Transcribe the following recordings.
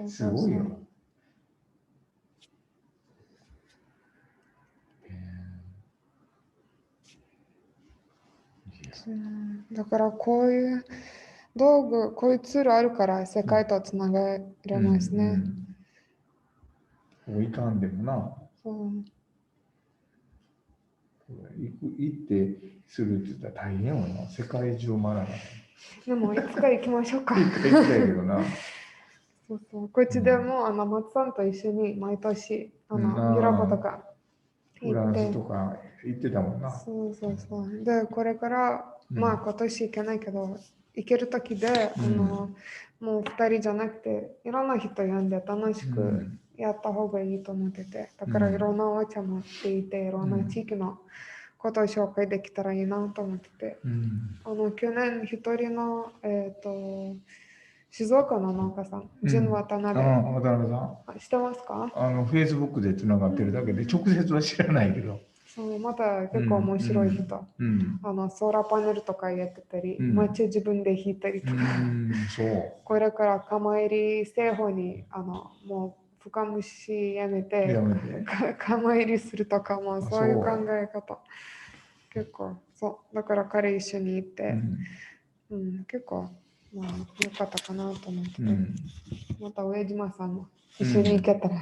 すごいよ。だからこういう道具、こういうツールあるから世界とつながれますね。いかんでもな。行ってするって言ったら大変よな。世界中回らない。でもいつか行きましょうか。行きたいけどな。こっちでも松さんと一緒に毎年ユーロッパとかフランスとか行ってたもんな。で、これから、今年行けないけど、行ける時で、もう2人じゃなくて、いろんな人呼んで楽しくやった方がいいと思ってて、だからいろんなおもちゃ持っていて、いろんな地域のことを紹介できたらいいなと思ってて、去年一人の、静岡の農家さん、純渡辺。渡辺さん。知ってますか？フェイスブックでつながってるだけで、直接は知らないけど。また結構面白い人。ソーラーパネルとかやってたり、街自分で引いたりとか。これから釜入り製法に、もう深蒸しやめて、釜入りするとかも、そういう考え方。結構、だから彼一緒に行って、結構、良かったかなと思ってて。また上島さんも一緒に行けたら。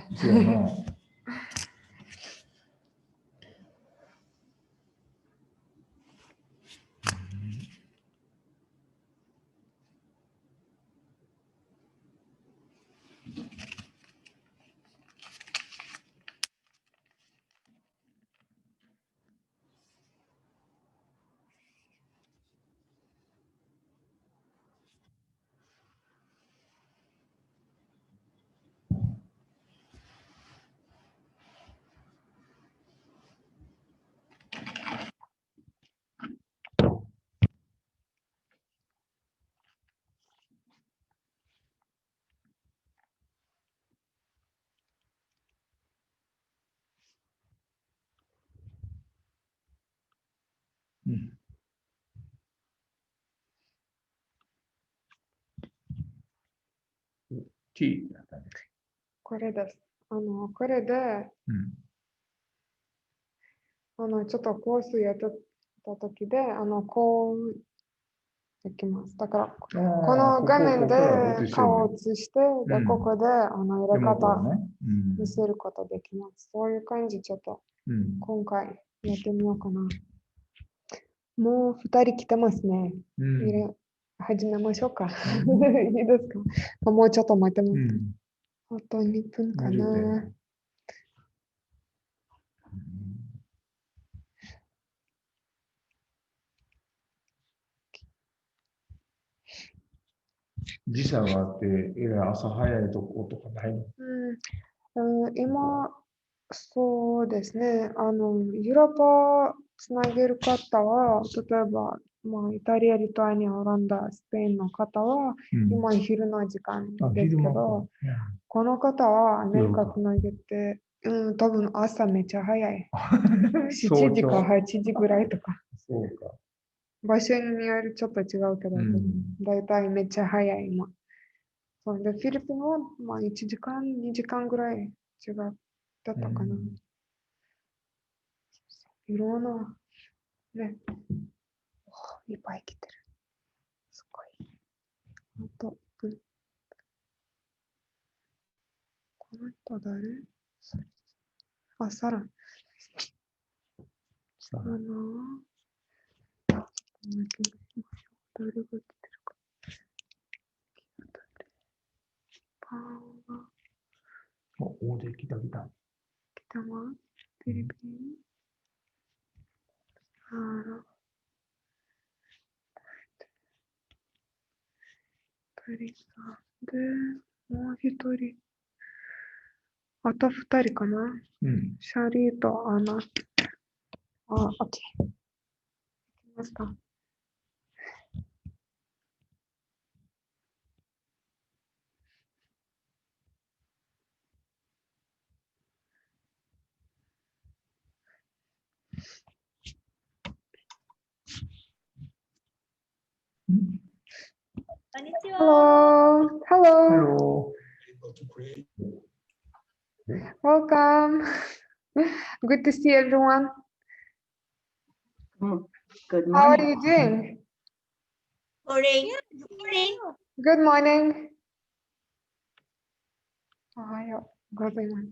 これです。これで、ちょっとコースやってた時で、こうできます。だから、この画面で顔を映して、で、ここで入れ方見せることできます。そういう感じ、ちょっと今回やってみようかな。もう2人来てますね。始めましょうか。いいですか？もうちょっと待ってます。あと2分かな。時差があって、朝早いとことかないの？今、そうですね。ユーロッパつなげる方は、例えば、イタリア、リトアニア、オランダ、スペインの方は、今昼の時間ですけど、この方はアメリカつなげて、多分朝めっちゃ早い。7時か8時ぐらいとか。場所によるちょっと違うけど、だいたいめっちゃ早い今。で、フィリピンは、1時間、2時間ぐらい違だったかな。いろんな、ね、いっぱい来てる。すごい。あと、この人誰？サラ。誰が来てるか。パーが。大勢来た。来たわ。フィリピン。で、もう一人。あと2人かな。シャリーとアナ。オッケー。いきますか。こんにちは。Hello. Welcome. Good to see everyone. Good How are morning. you doing? Morning. Morning. Good morning. おはようございます。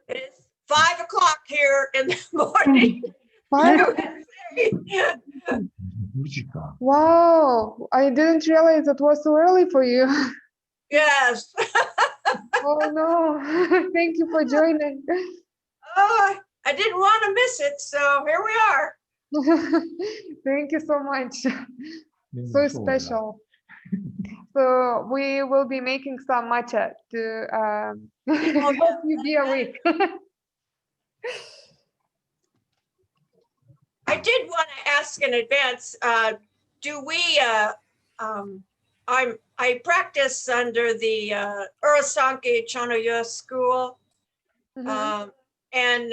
It's 5 o'clock here in the morning. Five? Wow, I didn't realize it was so early for you. Yes. Oh no, thank you for joining. Oh, I didn't want to miss it, so here we are. Thank you so much. So special. So we will be making some matcha to help you be awake. I did want to ask in advance, do we, I practice under the Urasanke Chanoya school. Mhm. And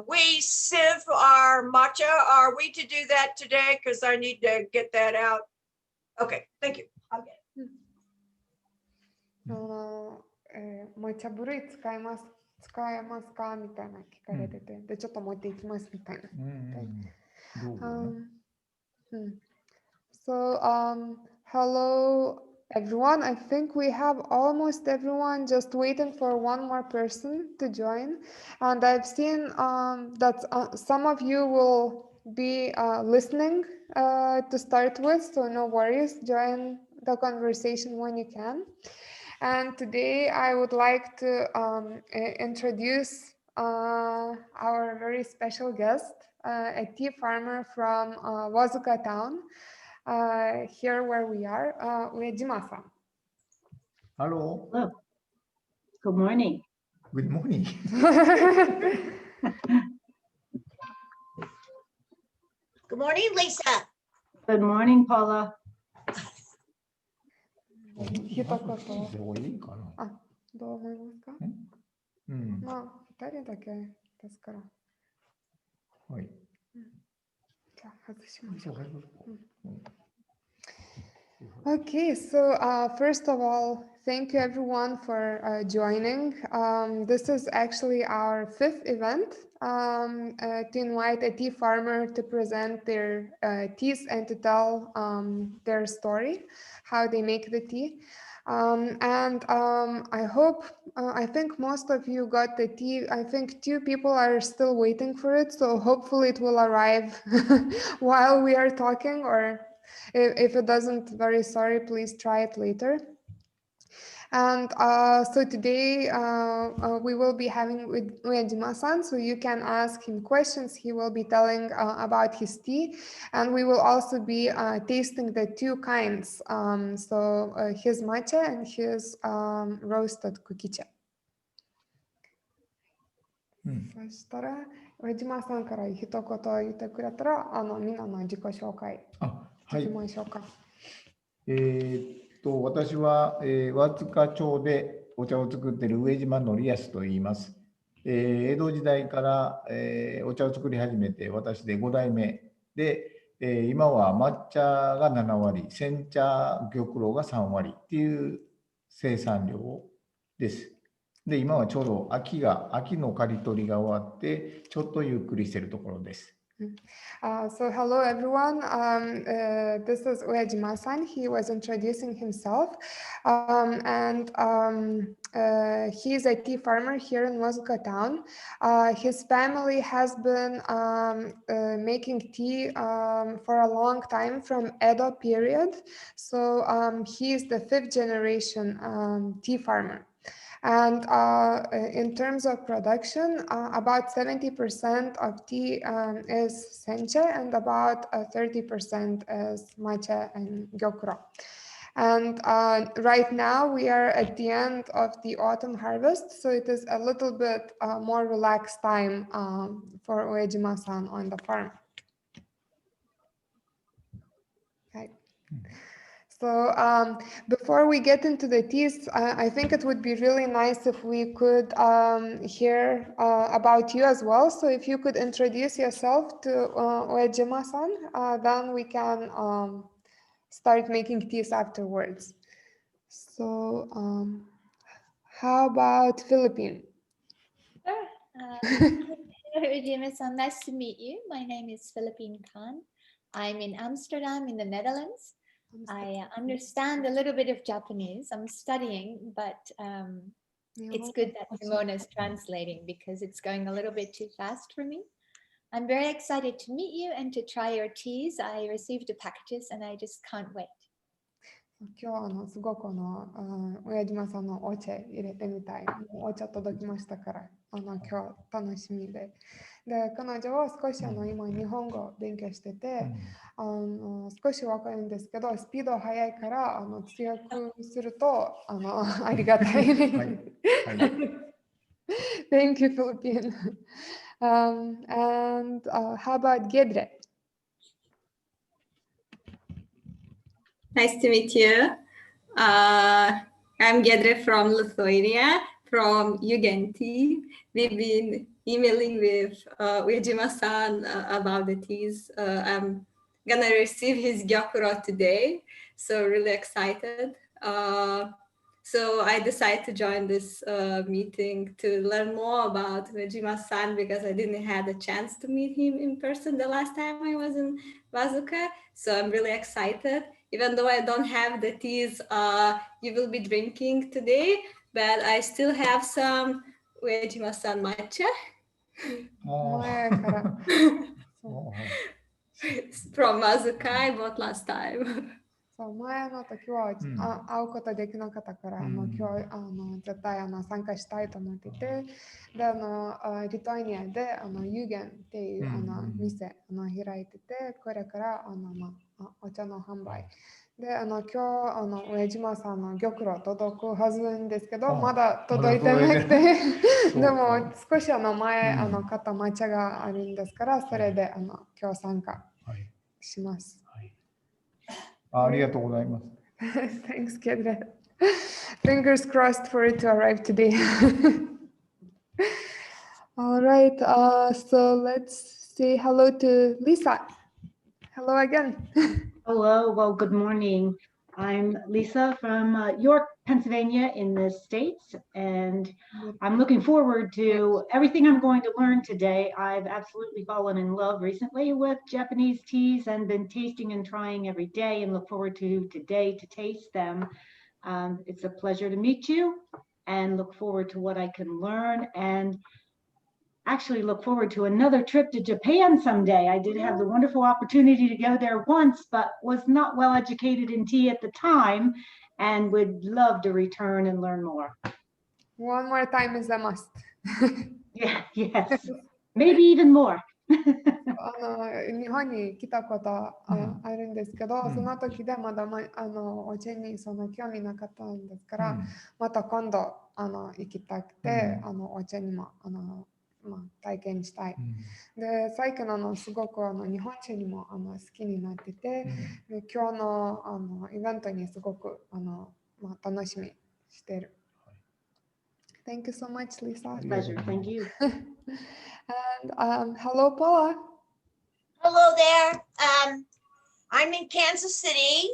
we sieve our matcha. Are we to do that today? Because I need to get that out. Okay, thank you. I'll get it. 抹茶ブルー使えますかみたいな聞かれてて、でちょっと持っていきますみたいな。So hello everyone. I think we have almost everyone, just waiting for one more person to join. And I've seen that some of you will be listening to start with, so no worries, join the conversation when you can. And today I would like to introduce our very special guest, a tea farmer from Wazuka town, here where we are, Uejima-san. Hello. Hello. Good morning. Good morning. Good morning, Lisa. Good morning, Paula. 一言。でもいいかな。あ、どう思いますか？まあ、二人だけですから。はい。じゃあ、外しましょう。Okay, so first of all, thank you everyone for joining. This is actually our 5th event to invite a tea farmer to present their teas and to tell their story, how they make the tea. I think most of you got the tea. I think 2 people are still waiting for it, so hopefully it will arrive while we are talking, or if it doesn't, very sorry, please try it later. And so today we will be having with Uejima-san, so you can ask him questions. He will be telling about his tea, and we will also be tasting the 2 kinds, his matcha and his roasted kukicha. そしたら、上島さんから一言言ってくれたら、みんなの自己紹介していきましょうか。私は、和塚町でお茶を作っている上島Noriyasuと言います。江戸時代から、お茶を作り始めて私で5代目で、今は抹茶が7割、煎茶、玉露が3割っていう生産量です。で、今はちょうど秋の刈り取りが終わって、ちょっとゆっくりしているところです。So hello everyone, this is Uejima-san. He was introducing himself, he's a tea farmer here in Wazuka town. His family has been making tea for a long time, from Edo period. So he is the 5th generation tea farmer. And in terms of production, about 70% of tea is sencha, and about 30% is matcha and gyokuro. And right now we are at the end of the autumn harvest, so it is a little bit more relaxed time for Uejima-san on the farm. Okay. So before we get into the teas, I think it would be really nice if we could hear about you as well. So if you could introduce yourself to Uejima-san, then we can start making teas afterwards. So, how about Philippine? Sure. Hello, Uejima-san. Nice to meet you. My name is Philippine Khan. I'm in Amsterdam in the Netherlands. I understand a little bit of Japanese. I'm studying, but it's good that Simona is translating because it's going a little bit too fast for me. I'm very excited to meet you and to try your teas. I received the packages and I just can't wait. 今日すごく親島さんのお茶入れてみたい。もうお茶届きましたから今日楽しみで。で彼女は少し今日本語を勉強してて、少しわかるんですけどスピード速いから通訳するとありがたい。Thank you, Philippine. And how about Gedre? Nice to meet you. I'm Gedre from Lithuania, from Ugenti. We've been emailing with Uejima-san about the teas. I'm gonna receive his gyokuro today, so really excited. So I decided to join this meeting to learn more about Uejima-san because I didn't have a chance to meet him in person the last time I was in Wazuka. So I'm really excited. Even though I don't have the teas you will be drinking today, but I still have some Uejima-san matcha from Wazuka I bought last time. そう前の時は、会うことできなかったから、今日絶対参加したいと思ってて、でリトアニアでユーゲンっていう店開いてて、これからお茶の販売。で今日上島さんの玉露届くはずなんですけど、まだ届いてなくてでも少し前買った抹茶があるんですから、それで今日参加します。ありがとうございます。Thanks, Kedre. Fingers crossed for it to arrive today. All right, so let's say hello to Lisa. Hello again. Hello, well, good morning. I'm Lisa from York, Pennsylvania in the States, and I'm looking forward to everything I'm going to learn today. I've absolutely fallen in love recently with Japanese teas and been tasting and trying every day and look forward to today to taste them. It's a pleasure to meet you and look forward to what I can learn and actually look forward to another trip to Japan someday. I did have the wonderful opportunity to go there once, but was not well educated in tea at the time and would love to return and learn more. One more time is a must. Yeah, yes, maybe even more. 日本に来たことあるんですけど、その時でまだお茶にその興味なかったんですから、また今度行きたくて、お茶にも体験したい。で、最近すごく日本茶にも好きになってて、で今日のイベントにすごく楽しみしてる。Thank you so much, Lisa. Pleasure, thank you. And hello, Paula. Hello there. I'm in Kansas City,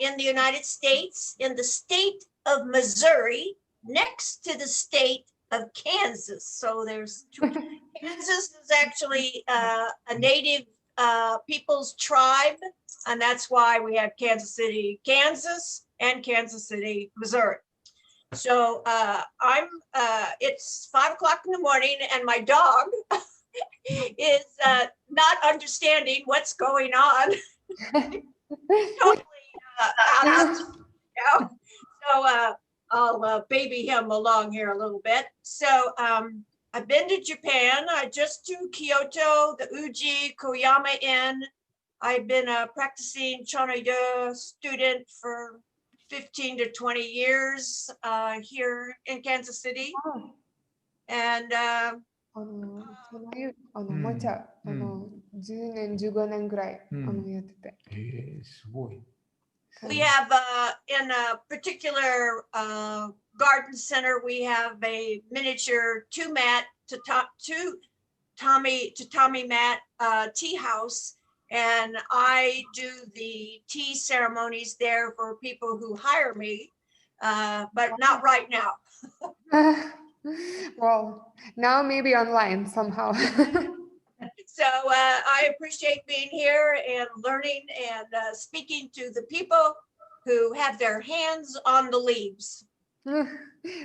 in the United States, in the state of Missouri, next to the state of Kansas. So there's two. Kansas is actually a native people's tribe, and that's why we have Kansas City, Kansas, and Kansas City, Missouri. So it's 5 o'clock in the morning, and my dog is not understanding what's going on. Totally out of, so I'll baby him along here a little bit. So I've been to Japan. I just to Kyoto, the Uji Koyama Inn. I've been a practicing Chono-do student for 15 to 20 years here in Kansas City. And 抹茶10年15年ぐらいやってて。すごい。we have in a particular garden center, we have a miniature tatami mat tea house. And I do the tea ceremonies there for people who hire me. but not right now. Well, now maybe online somehow. So I appreciate being here and learning and speaking to the people who have their hands on the leaves.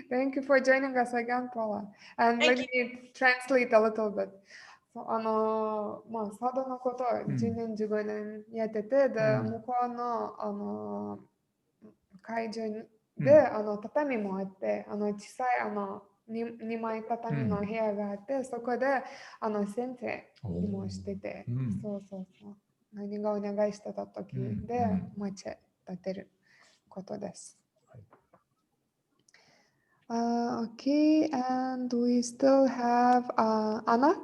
Thank you for joining us again, Paula. And Thank let me translate a little bit. 佐渡のことを10年、15年やってて、で、向こうの、会場で、畳もあって、小さい、2枚畳の部屋があって、そこで、先生にもしてて、そうそうそう。何がお願いしてた時で、町へ立てることです。Okay, and we still have Anna.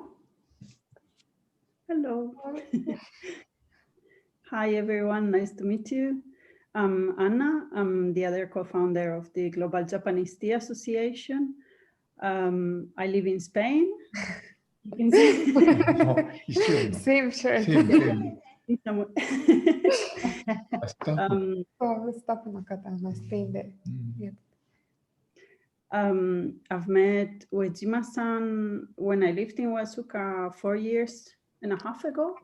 Hello. Hi, everyone. Nice to meet you. I'm Anna. I'm the other co-founder of the Global Japanese Tea Association. I live in Spain. You can see. Same shirt. I've met Uejima-san when I lived in Wazuka 4 years and a half ago,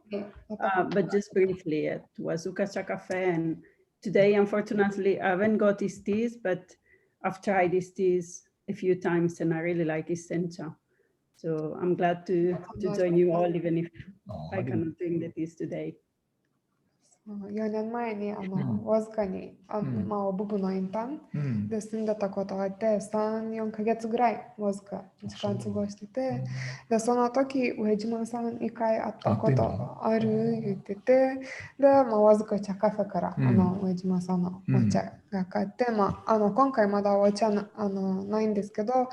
but just briefly at Wazuka Cha Cafe. And today, unfortunately, I haven't got his teas, but I've tried his teas a few times and I really like his sencha. So I'm glad to join you all, even if I cannot drink the teas today. 4年前にわずかに僕のインターンで住んでたことがあって、3、4ヶ月ぐらいわずか時間過ごしてて、でその時上島さん2回会ったことがある言ってて、で、わずか茶カフェから上島さんのお茶が買って、今回まだお茶ないんですけど、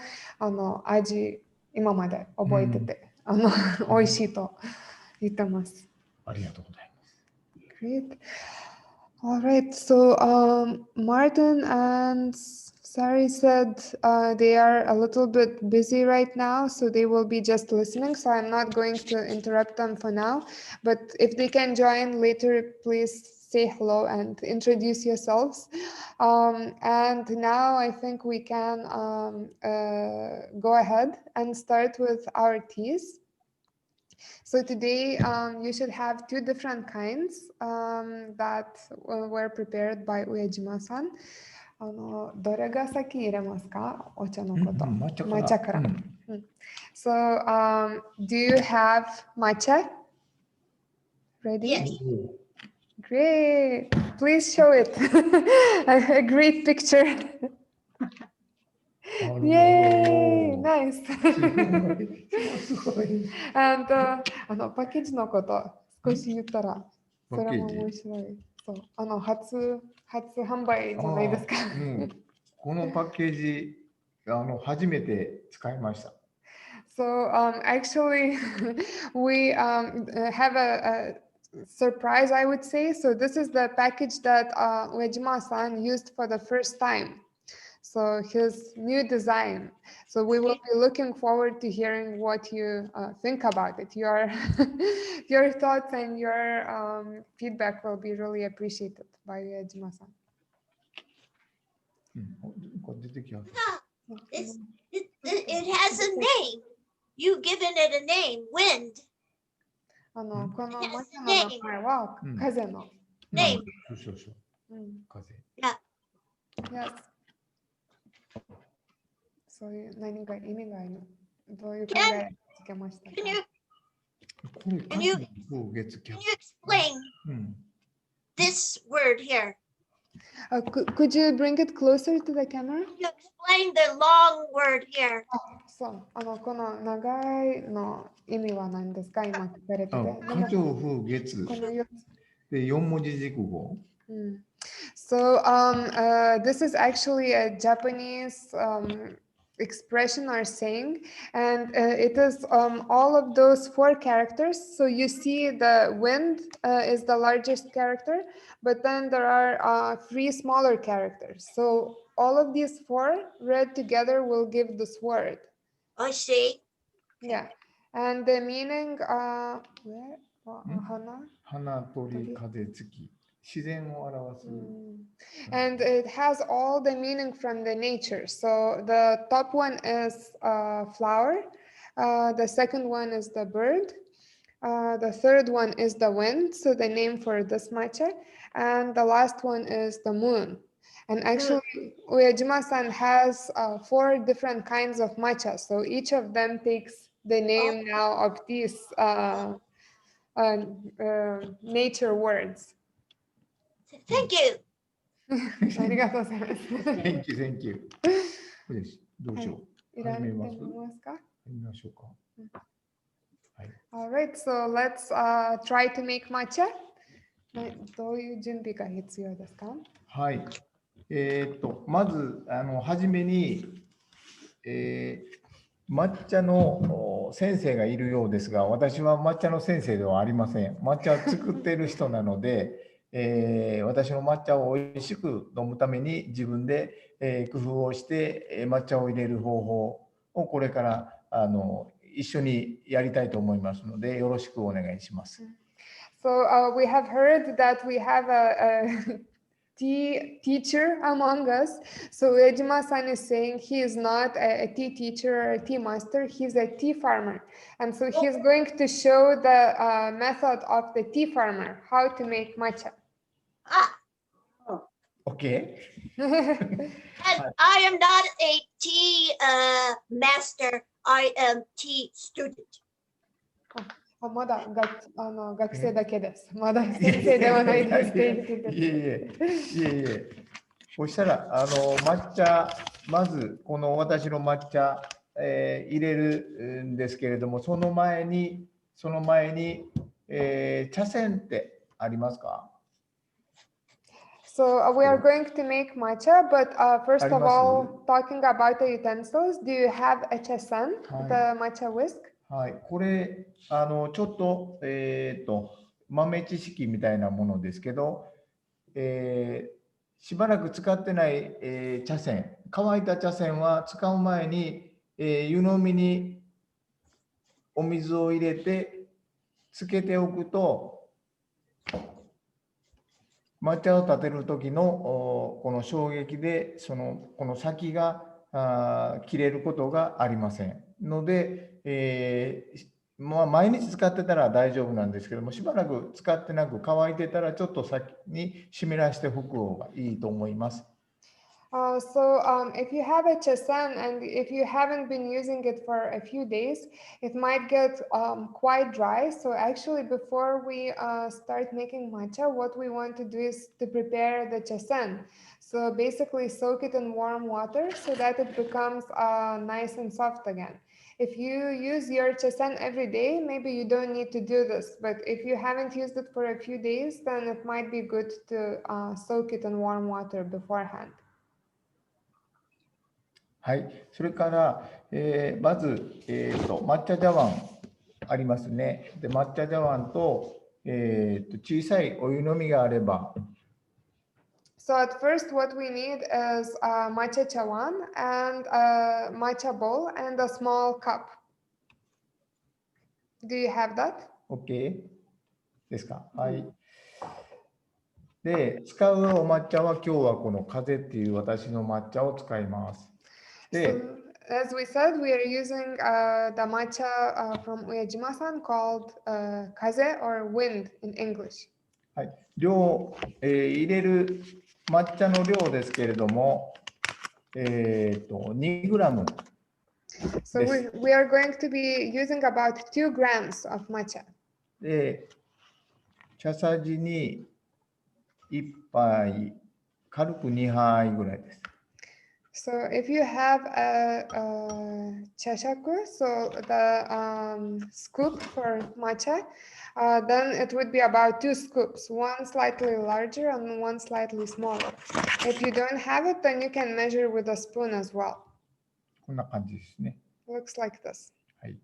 味今まで覚えてて、美味しいと言ってます。ありがとうございます。Great. All right. So Martin and Sari said they are a little bit busy right now, so they will be just listening. So I'm not going to interrupt them for now. But if they can join later, please say hello and introduce yourselves. And now I think we can go ahead and start with our teas. So today you should have 2 different kinds that were prepared by Uejima-san. どれが先入れますか？お茶のこと。抹茶から。So do you have matcha ready? Yes. Great. Please show it. A great picture. Yay! Nice. And パッケージのこと少し言ったらそれも面白い。そう初販売じゃないですか。このパッケージ初めて使いました。So actually we have a surprise, I would say. So this is the package that Uejima-san used for the first time. So his new design. So we will be looking forward to hearing what you think about it. Your thoughts and your feedback will be really appreciated by Uejima-san. It has a name. You've given it a name, wind. この抹茶の名前は風の。Name. そう。風。Yeah. Yes. そういう何が意味があるの？どういう考えつけましたか？ Can you explain this word here? Could you bring it closer to the camera? You explain the long word here. そう、この長いの意味は何ですか？今聞かれてて。花鳥風月で4文字熟語。So this is actually a Japanese expression or saying, and it is all of those 4 characters. So you see the wind is the largest character, but then there are 3 smaller characters. So all of these 4 read together will give this word. I see. Yeah, and the meaning, 花鳥風月。自然を表す。And it has all the meaning from the nature. So the top one is flower. The second one is the bird. The third one is the wind. So the name for this matcha. And the last one is the moon. And actually, Uejima-san has 4 different kinds of matcha. So each of them takes the name now of these nature words. Thank you. ありがとうございます。Thank you, thank you. よし、どうしよう。いら始めます。始めますか？始めましょうか。はい。Alright, so let's try to make matcha. どういう準備が必要ですか？はい。まず、はじめに、抹茶の先生がいるようですが、私は抹茶の先生ではありません。抹茶を作っている人なので、私の抹茶をおいしく飲むために自分で、工夫をして、抹茶を入れる方法をこれから一緒にやりたいと思いますので、よろしくお願いします。So we have heard that we have a tea teacher among us. So Uejima-san is saying he is not a tea teacher or a tea master, he's a tea farmer. And so he's going to show the method of the tea farmer, how to make matcha. OK? And I am not a tea master. I am tea student. まだ学生だけです。まだ先生ではないですって言ってて。いえ。そしたら、抹茶、まず、この私の抹茶、入れるんですけれども、その前に、茶筅ってありますか？ So we are going to make matcha, but first of all, talking about the utensils, do you have a chasan, the matcha whisk? はい、これちょっと、豆知識みたいなものですけど、しばらく使ってない、茶筅、乾いた茶筅は使う前に、湯飲みにお水を入れてつけておくと、抹茶を立てる時のこの衝撃でこの先が切れることがありませんので、毎日使ってたら大丈夫なんですけども、しばらく使ってなく乾いてたらちょっと先に湿らしておく方がいいと思います。If you have a chasan and if you haven't been using it for a few days, it might get quite dry. So actually, before we start making matcha, what we want to do is to prepare the chasan. So basically, soak it in warm water so that it becomes nice and soft again. If you use your chasan every day, maybe you don't need to do this. But if you haven't used it for a few days, then it might be good to soak it in warm water beforehand. はい、それから、まず、抹茶茶碗ありますね。で、抹茶茶碗と、小さいお湯飲みがあれば。So at first, what we need is a matcha chawan and a matcha bowl and a small cup. Do you have that? OK ですか。はい。で、使うお抹茶は今日はこの風っていう私の抹茶を使います。So, as we said, we are using the matcha from Uejima-san called kaze or wind in English. はい、量、入れる抹茶の量ですけれども、2グラム。So we are going to be using about 2 grams of matcha. で、茶さじに1杯、軽く2杯ぐらいです。So if you have a chashaku, so the scoop for matcha, then it would be about 2 scoops, one slightly larger and one slightly smaller. If you don't have it, then you can measure with a spoon as well. こんな感じですね。Looks like this. はい。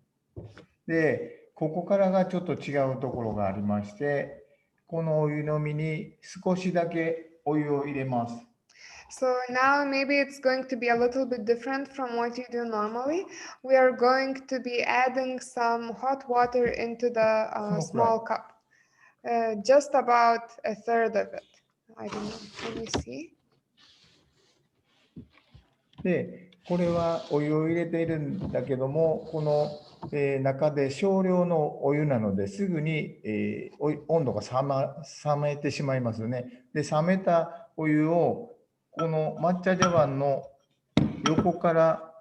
で、ここからがちょっと違うところがありまして、このお湯飲みに少しだけお湯を入れます。So now maybe it's going to be a little bit different from what you do normally. We are going to be adding some hot water into the small cup. just about a third of it. I don't know. Can you see? で、これはお湯を入れているんだけども、この、中で少量のお湯なのですぐに、温度が冷めてしまいますよね。で、冷めたお湯をこの抹茶茶碗の横から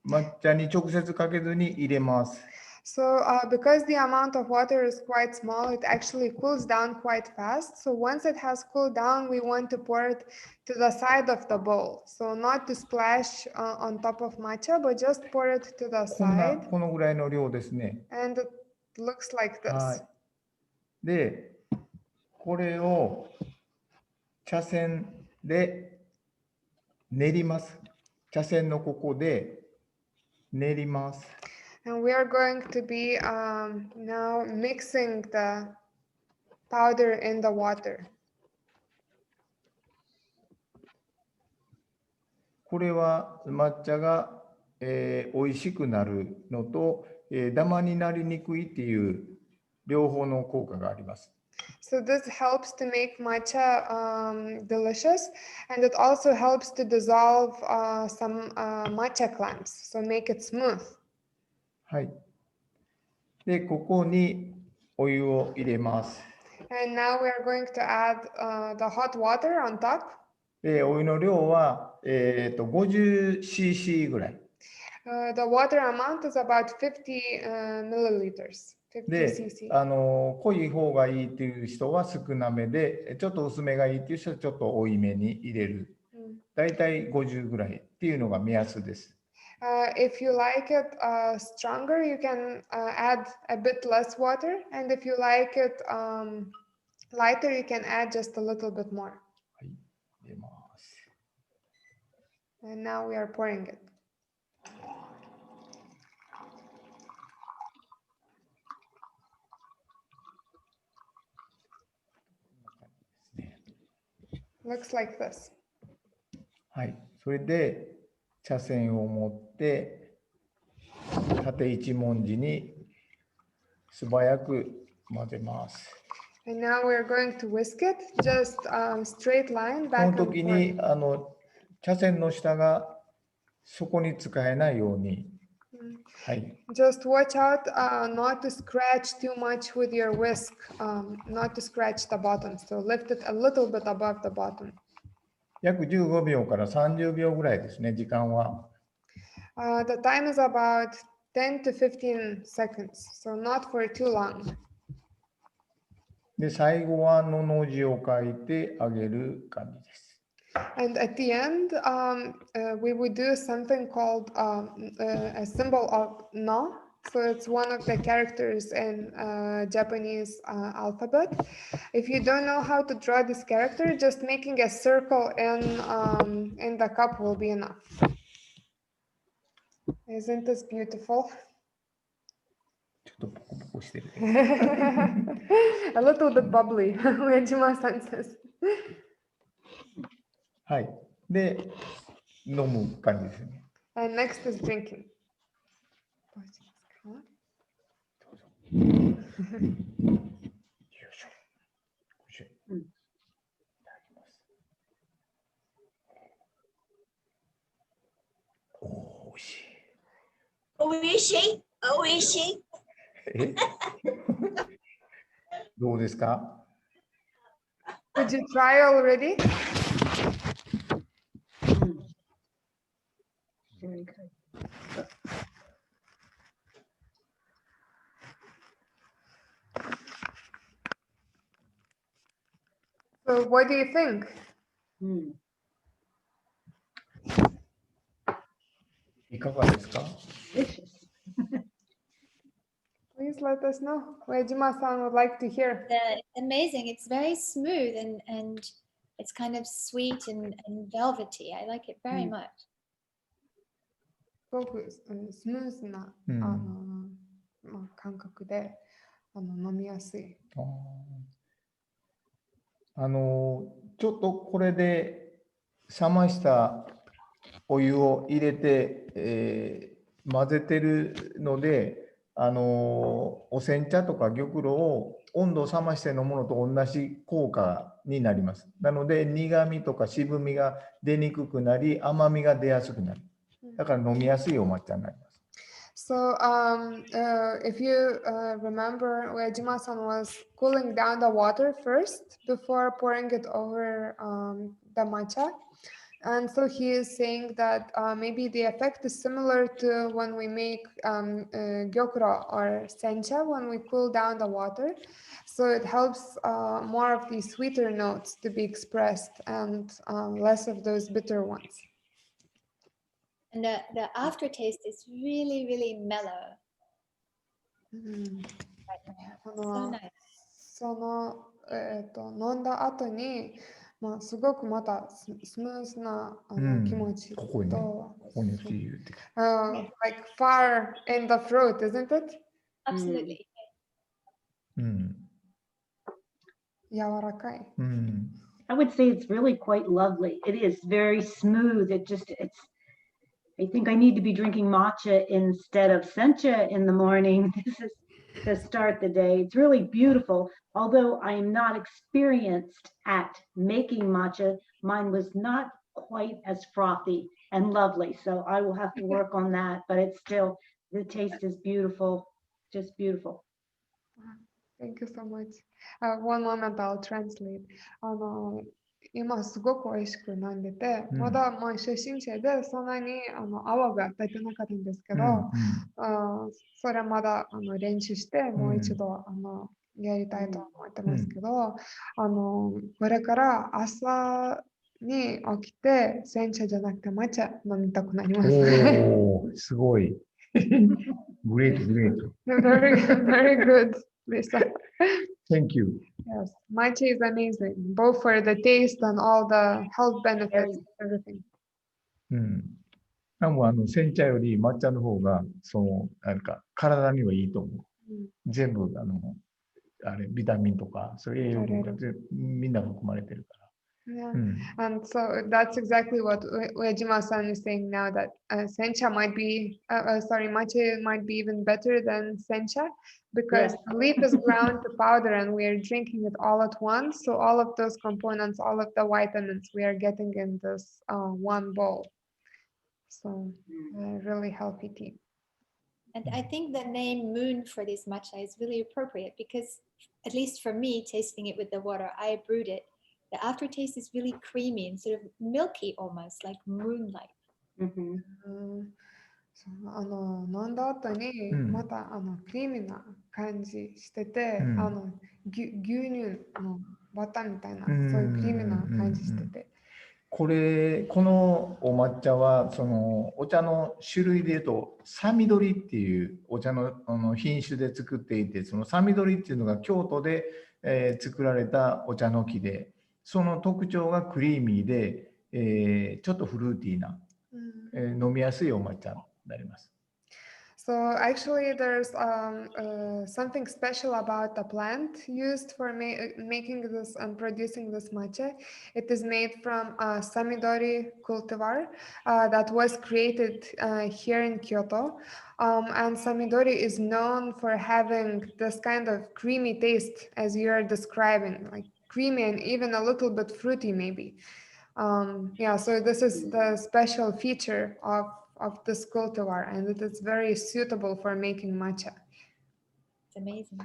抹茶に直接かけずに入れます。So because the amount of water is quite small, it actually cools down quite fast. So once it has cooled down, we want to pour it to the side of the bowl. So not to splash on top of matcha, but just pour it to the この side. ぐらいの量ですね。And it looks like this. はい。で、これを茶筅で練ります。茶筅のここで練ります。And we are going to be now mixing the powder in the water. これは抹茶が、美味しくなるのと、ダマになりにくいっていう両方の効果があります。So this helps to make matcha delicious, and it also helps to dissolve some matcha clumps, so make it smooth. はい。で、ここにお湯を入れます。And now we are going to add the hot water on top. で、お湯の量は、50cc ぐらい。The water amount is about 50 milliliters. で、 50cc. 濃い方がいいっていう人は少なめで、ちょっと薄めがいいっていう人はちょっと多いめに入れる。だいたい50ぐらいっていうのが目安です。If you like it stronger, you can add a bit less water. And if you like it lighter, you can add just a little bit more. はい、入れます。And now we are pouring it. Looks like this. はい、それで茶筅を持って縦一文字に素早く混ぜます。And now we're going to whisk it, just straight line こ back の and 時 forth. に茶筅の下が底に使えないように、はい、Just watch out not to scratch too much with your whisk, not to scratch the bottom. So lift it a little bit above the bottom. 約15秒から30秒ぐらいですね、時間は。The time is about 10 to 15 seconds, so not for too long. で、最後はのの字を書いてあげる感じです。And at the end, we would do something called a symbol of no. So it's one of the characters in Japanese alphabet. If you don't know how to draw this character, just making a circle in the cup will be enough. Isn't this beautiful? ちょっとポコポコしてる。A little bit bubbly, Uejima-san says. はい。で、飲む感じですね。And next is drinking. よいしょ。よいしょ。いただきます。おお、美味しい。美味しい美味しい。えどうですか？ Did you try already? Very good. So what do you think? いかがですか？ Delicious. Please let us know. Uejima-san would like to hear. It's amazing. It's very smooth and it's kind of sweet and velvety. I like it very much. すごくスムーズな、感覚で飲みやすい。ちょっとこれで冷ましたお湯を入れて、混ぜてるので、お煎茶とか玉露を温度を冷まして飲むのと同じ効果になります。なので苦味とか渋みが出にくくなり、甘みが出やすくなる。だから飲みやすいお抹茶になります。So, if you remember, Uejima-san was cooling down the water first before pouring it over the matcha. And so he is saying that maybe the effect is similar to when we make gyokuro or sencha, when we cool down the water. So it helps more of these sweeter notes to be expressed and less of those bitter ones. And the aftertaste is really, really mellow. So nice. その、飲んだ後に、まあ、すごくまたスムーズな気持ちと、ここにね、ここにって言うて。like far in the throat, isn't it? Absolutely. 柔らかい。I would say it's really quite lovely. It is very smooth. I think I need to be drinking matcha instead of sencha in the morning. This is to start the day. It's really beautiful. Although I am not experienced at making matcha, mine was not quite as frothy and lovely. So I will have to work on that, but it's still, the taste is beautiful, just beautiful. Thank you so much. One moment, I'll translate. 今すごく美味しく飲んでて、まだまあ初心者でそんなに泡が出てなかったんですけど、それまだ練習してもう一度やりたいと思ってますけど、これから朝に起きて煎茶じゃなくて抹茶飲みたくなります。おー、すごい。Great, great. Very good, Lisa. Thank you. Yes, matcha is amazing, both for the taste and all the health benefits, everything. もう煎茶より抹茶の方がなんか体にはいいと思う。全部ビタミンとかそういう栄養分がみんな含まれてるから。Yeah, and so that's exactly what Uejima-san is saying now, that sencha might be, matcha might be even better than sencha, because the leaf is ground to powder and we are drinking it all at once. So all of those components, all of the vitamins we are getting in this one bowl. So really healthy tea. And I think the name Moon for this matcha is really appropriate because, at least for me, tasting it with the water, I brewed it. The aftertaste is really creamy and sort of milky almost, like moonlight. 飲んだ後にまたクリーミーな感じしてて、牛乳のバターみたいな、そういうクリーミーな感じしてて。このお抹茶はお茶の種類でいうとさみどりっていうお茶の品種で作っていて、そのさみどりっていうのが京都で、作られたお茶の木で、その特徴がクリーミーで、ちょっとフルーティーな、飲みやすいお抹茶になります。So actually, there's something special about the plant used for making this and producing this matcha. It is made from a samidori cultivar that was created here in Kyoto. And samidori is known for having this kind of creamy taste, as you are describing, like creamy and even a little bit fruity maybe. So this is the special feature of this cultivar, and it is very suitable for making matcha. It's amazing.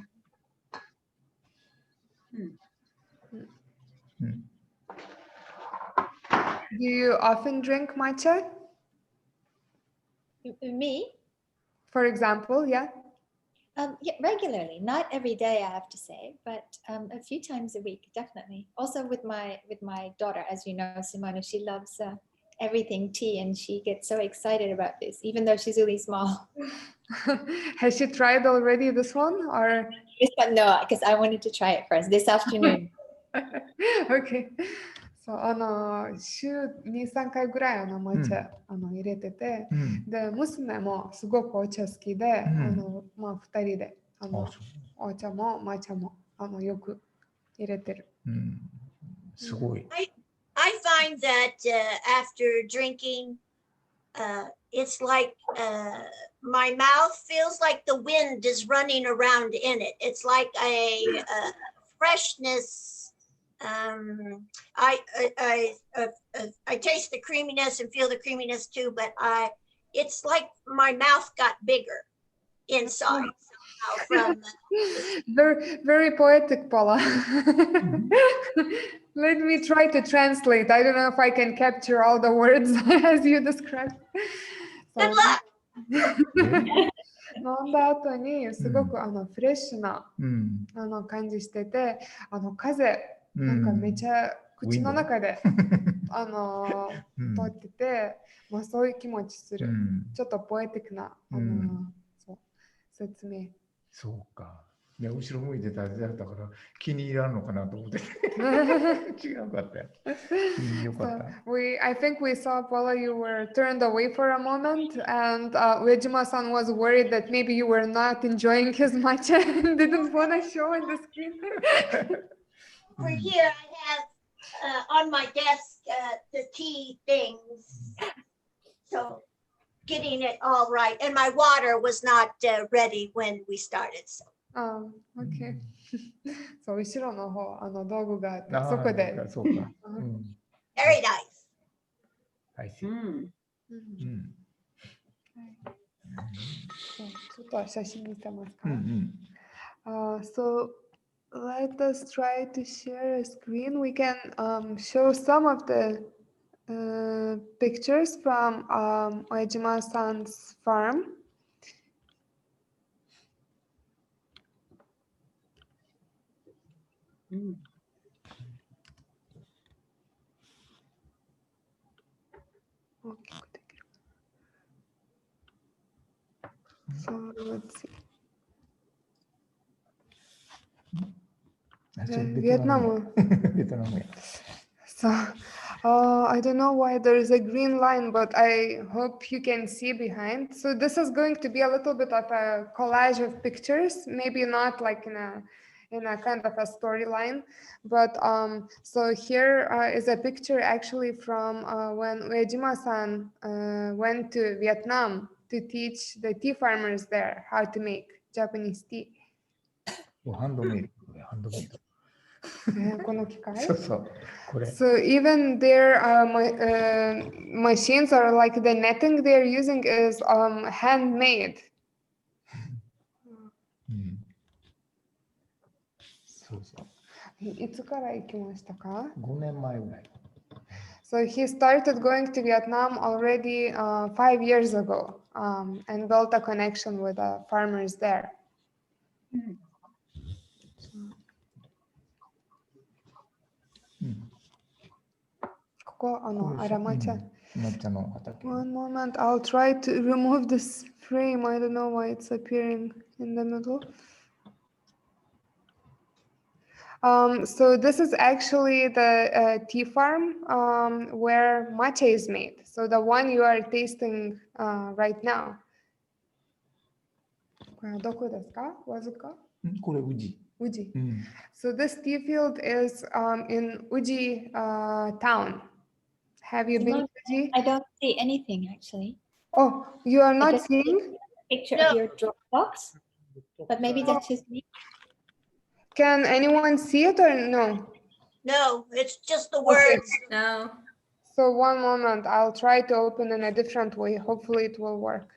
Do you often drink matcha? Me? For example, yeah. Yeah, regularly, not every day, I have to say, but a few times a week, definitely. Also with my daughter, as you know, Simona, she loves everything tea, and she gets so excited about this, even though she's really small. Has she tried already this one, or? This one, no, because I wanted to try it first this afternoon. Okay. そう週2、3回ぐらい抹茶、入れてて、で娘もすごくお茶好きで、まあ2人でお茶も抹茶もよく入れてる。すごい。I find that after drinking it's like my mouth feels like the wind is running around in it. It's like a freshness. I taste the creaminess and feel the creaminess too, but it's like my mouth got bigger inside somehow from. Very, very poetic, Paula. Let me try to translate. I don't know if I can capture all the words as you described. Good luck. 飲んだ後にすごくフレッシュなうん。感じしてて、風なんかめちゃ口の中で通ってて、まあそういう気持ちする。ちょっとポエティックなそう説明。そうか。ね、後ろ向いてたらだったから気に入らんのかなと思って。違うかったよ。よかった。I think we saw, Paula, you were turned away for a moment, and Uejima-san was worried that maybe you were not enjoying his matcha and didn't want to show on the screen. Over here, I have on my desk the tea things. So getting it all right. And my water was not ready when we started. So. Okay. そう、後ろの方、道具があって、そこで。そうか。Very nice. I see. ちょっと写真見せますか。So let us try to share a screen. We can show some of the pictures from Uejima-san's farm. So let's see. Vietnam. So I don't know why there is a green line, but I hope you can see behind. So this is going to be a little bit of a collage of pictures, maybe not like in a kind of a storyline, but so here is a picture actually from when Uejima-san went to Vietnam to teach the tea farmers there how to make Japanese tea. Handmade. So even their machines or like the netting they're using is handmade. So he started going to Vietnam already 5 years ago and built a connection with the farmers there. One moment, I'll try to remove this frame. I don't know why it's appearing in the middle. So this is actually the tea farm where matcha is made. So the one you are tasting right now. Uji. So this tea field is in Uji town. Have you been to Uji? I don't see anything actually. Oh, you are not seeing? Picture of your Dropbox, but maybe that's just me. Can anyone see it or no? No, it's just the words. No. So one moment, I'll try to open in a different way. Hopefully it will work.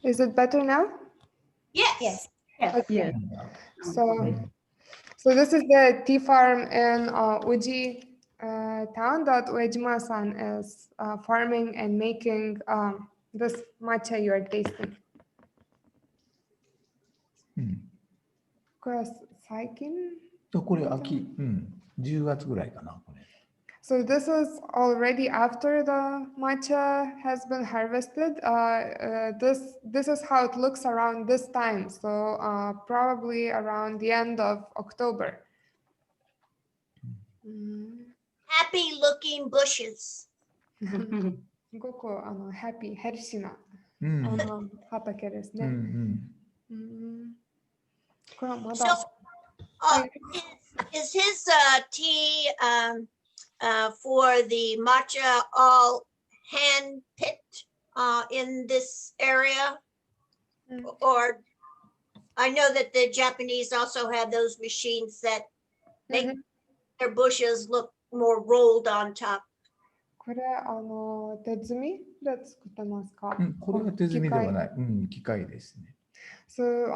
Is it better now? Yes. Okay. So this is the tea farm in Uji town that Uejima-san is farming and making this matcha you are tasting. これは最近？これ秋、10月ぐらいかな、これ。So this is already after the matcha has been harvested. This is how it looks around this time. So probably around the end of October. Happy looking bushes. すごくハッピー、ヘルシーなうん畑ですうんうね。んこれはま So だ、 is his tea for the matcha all hand picked in this area? Or I know that the Japanese also have those machines that make their bushes look more rolled on top. これ手摘みで作ってますか？これは手摘みではない、機械ですね。So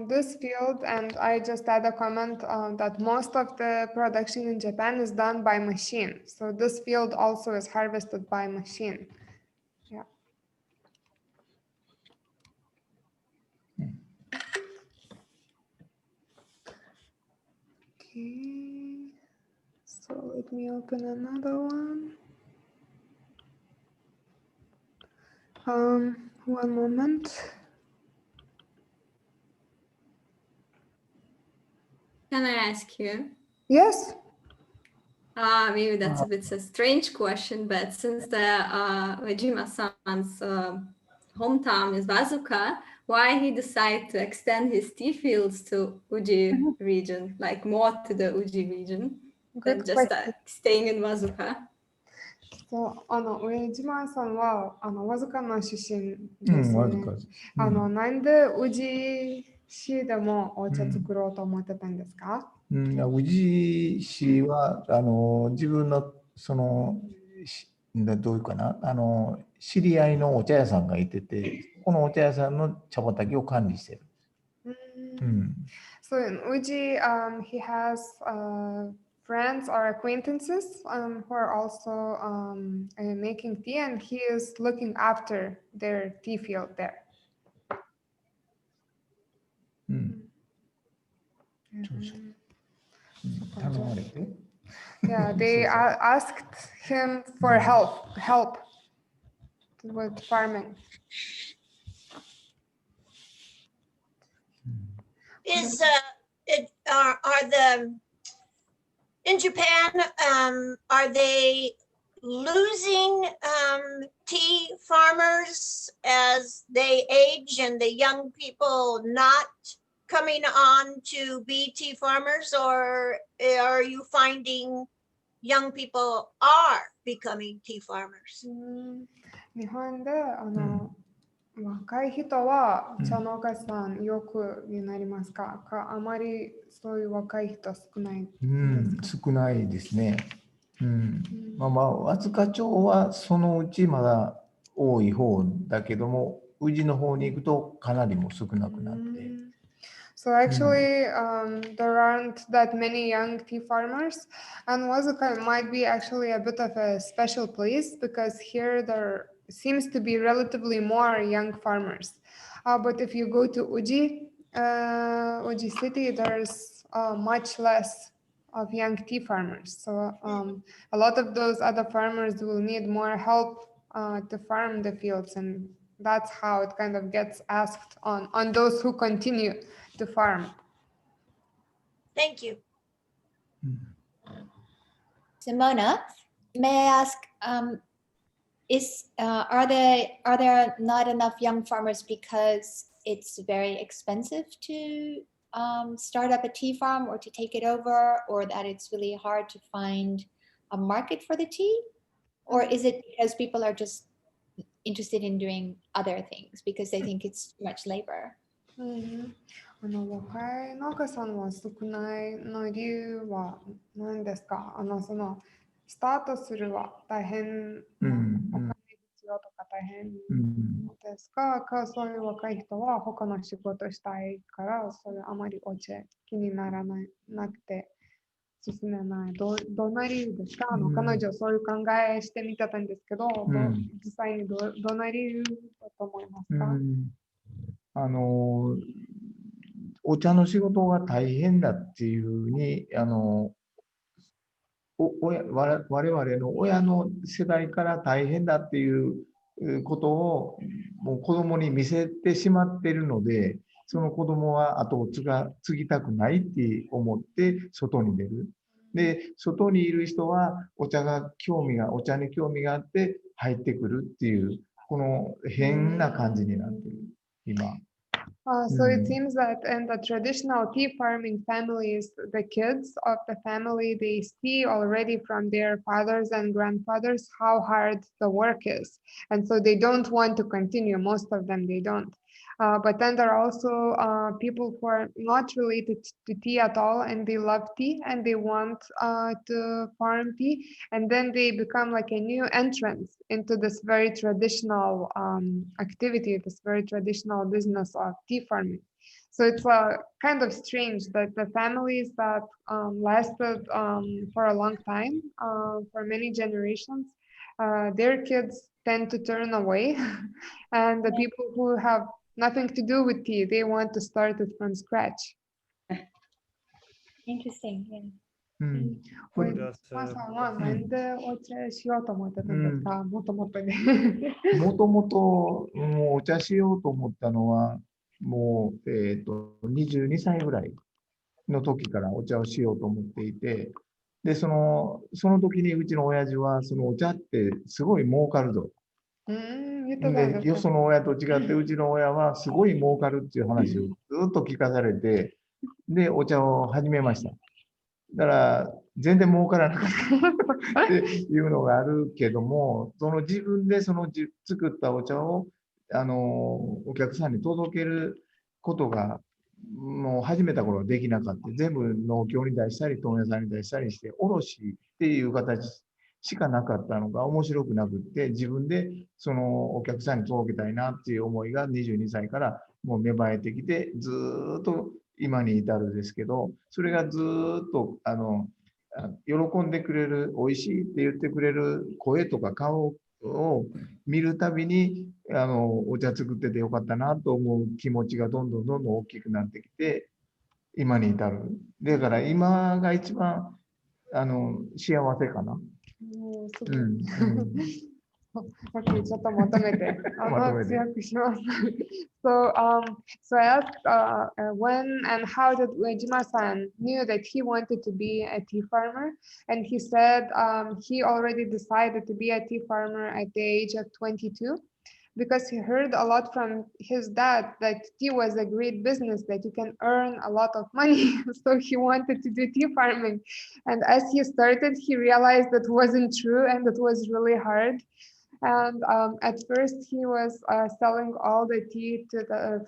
this field, and I just add a comment that most of the production in Japan is done by machine. So this field also is harvested by machine. Yeah. Okay. So let me open another one. One moment. Can I ask you? Yes. Maybe that's a bit a strange question, but since the Uejima-san's hometown is Wazuka, why he decided to extend his tea fields to Uji region, like more to the Uji region than Good just question. staying in Wazuka? そう上島さんはわずかの出身ですわずね。かです。なんで宇治市でもお茶作ろうと思ってたんですか？宇治市は自分のどういうかな知り合いのお茶屋さんがいてて、このお茶屋さんの茶畑を管理してる。So in Uji, he has friends or acquaintances who are also making tea, and he is looking after their tea field there. 頼まれて。Yeah, they asked him for help with farming. Is are the in Japan are they losing tea farmers as they age and the young people not coming on to be tea farmers, or are you finding young people are becoming tea farmers? 日本で若い人は茶農家さんよくになりますか？あまりそういう若い人少ないですか？少ないですね。和塚町はそのうちまだ多い方だけども、宇治の方に行くとかなりも少なくなって。So actually, there aren't that many young tea farmers, and Wazuka might be actually a bit of a special place because here there seems to be relatively more young farmers. But if you go to Uji city, there's much less of young tea farmers. So a lot of those other farmers will need more help to farm the fields, and that's how it kind of gets asked on those who continue to farm. Thank you. Simona, may I ask, are there not enough young farmers because it's very expensive to start up a tea farm or to take it over, or that it's really hard to find a market for the tea? Or is it because people are just interested in doing other things because they think it's too much labor? 若い農家さんは少ないの理由は何ですか？スタートするは大変、お金必要とか大変ですか？そういう若い人は他の仕事したいから、それあまりお茶気にならなくて進めない。どんな理由ですか？彼女そういう考えしてみてたんですけど、実際にどんな理由だと思いますか？お茶の仕事が大変だっていうふうに我々の親の世代から大変だっていうことをもう子供に見せてしまっているので、その子供は後を継ぎたくないって思って外に出る。で、外にいる人はお茶に興味があって入ってくるっていう、この変な感じになってる、今。So it seems that in the traditional tea farming families, the kids of the family, they see already from their fathers and grandfathers how hard the work is. And so they don't want to continue. Most of them, they don't. But then there are also people who are not related to tea at all, and they love tea and they want to farm tea. And then they become like a new entrance into this very traditional activity, this very traditional business of tea farming. So it's kind of strange that the families that lasted for a long time, for many generations, their kids tend to turn away. And the people who have nothing to do with tea, they want to start it from scratch. Interesting. Yeah. これマさんはなんでお茶しようと思ってたんですか、もともとね。もともともうお茶しようと思ったのは、もう、22歳ぐらいの時からお茶をしようと思っていて、で、その時にうちの親父は、そのお茶ってすごい儲かるぞ。で、よその親と違って、うちの親はすごい儲かるっていう話をずっと聞かされて、で、お茶を始めました。だから、全然儲からなかったっていうのがあるけども、その自分でその作ったお茶を、お客さんに届けることが、もう始めた頃はできなかった。全部農協に出したり、問屋さんに出したりして、卸っていう形しかなかったのが面白くなくって、自分でそのお客さんに届けたいなっていう思いが22歳からもう芽生えてきて、ずーっと今に至るんですけど、それがずーっと喜んでくれる、美味しいって言ってくれる声とか顔を見るたびにお茶作っててよかったなと思う気持ちがどんどん大きくなってきて、今に至る。だから今が一番幸せかな。Okay, ちょっとまとめて強くします。So I asked when and how did Uejima-san knew that he wanted to be a tea farmer, and he said he already decided to be a tea farmer at the age of 22. Because he heard a lot from his dad that tea was a great business, that you can earn a lot of money. So he wanted to do tea farming. And as he started, he realized that wasn't true and it was really hard. And at first he was selling all the tea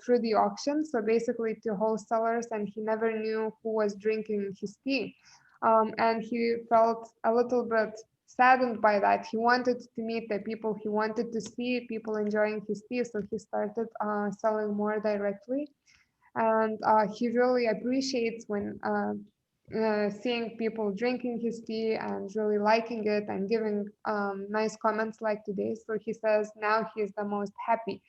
through the auction. So basically to wholesalers, and he never knew who was drinking his tea. And he felt a little bit saddened by that. He wanted to meet the people, he wanted to see people enjoying his tea, so he started selling more directly. And he really appreciates when seeing people drinking his tea and really liking it and giving nice comments like today. So he says now he is the most happy.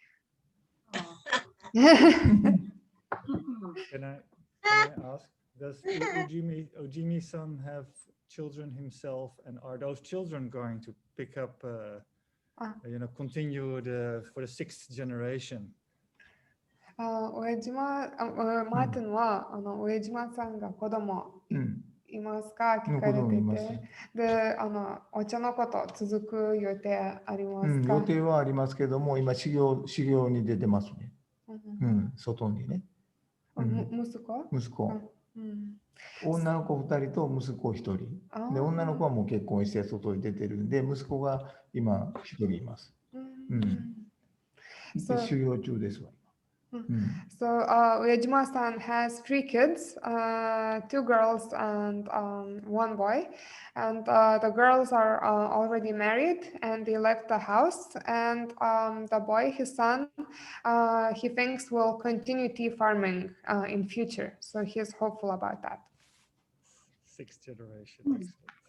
Can I ask, does Ujimi-san have children himself, and are those children going to pick up, continue for the 6th generation? 上島マーティンは上島さんが子供いますか聞かれてて、でお茶のこと続く予定ありますか？予定はありますけども、今修行に出てますね。外にね。息子。女の子2人と息子1人で、女の子はもう結婚して外に出てるんで、息子が今1人います。修行中ですわ。So Uejima-san has 3 kids, 2 girls and 1 boy, and the girls are already married and they left the house, and the boy, his son, he thinks will continue tea farming in future, so he is hopeful about that. 6th generation.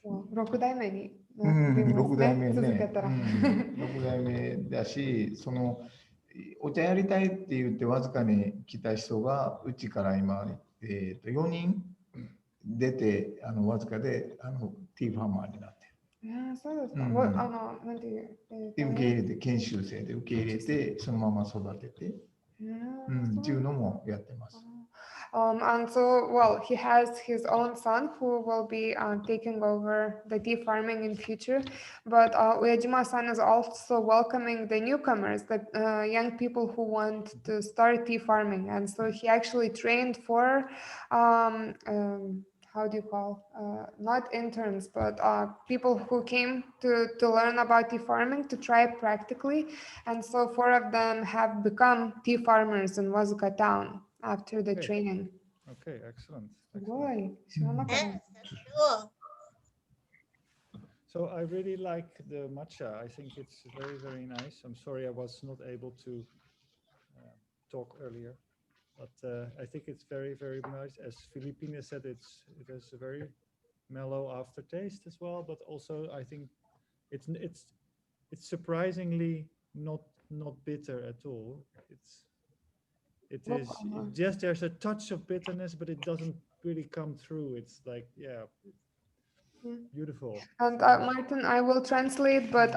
6代目に6代目続けたら。6代目だし、お茶やりたいって言ってわずかに来た人がうちから今、4人出て、わずかでティーファーマーになってそうですか。うんなんていう、で受け入れて、研修生で受け入れて、そのまま育てて、っていうのもやってます。And so, well, he has his own son who will be taking over the tea farming in future. But Uejima-san is also welcoming the newcomers, the young people who want to start tea farming. And so he actually trained for, how do you call, not interns, but people who came to learn about tea farming, to try it practically. And so 4 of them have become tea farmers in Wazuka town after the Okay. training. Okay, excellent. すごい。知らなかった Cool. So I really like the matcha. I think it's very, very nice. I'm sorry I was not able to talk earlier, but I think it's very, very nice. As Filipina said, it has a very mellow aftertaste as well, but also I think it's surprisingly not bitter at all. It is just there's a touch of bitterness, but it doesn't really come through. It's like, yeah, beautiful. And Martin, I will translate, but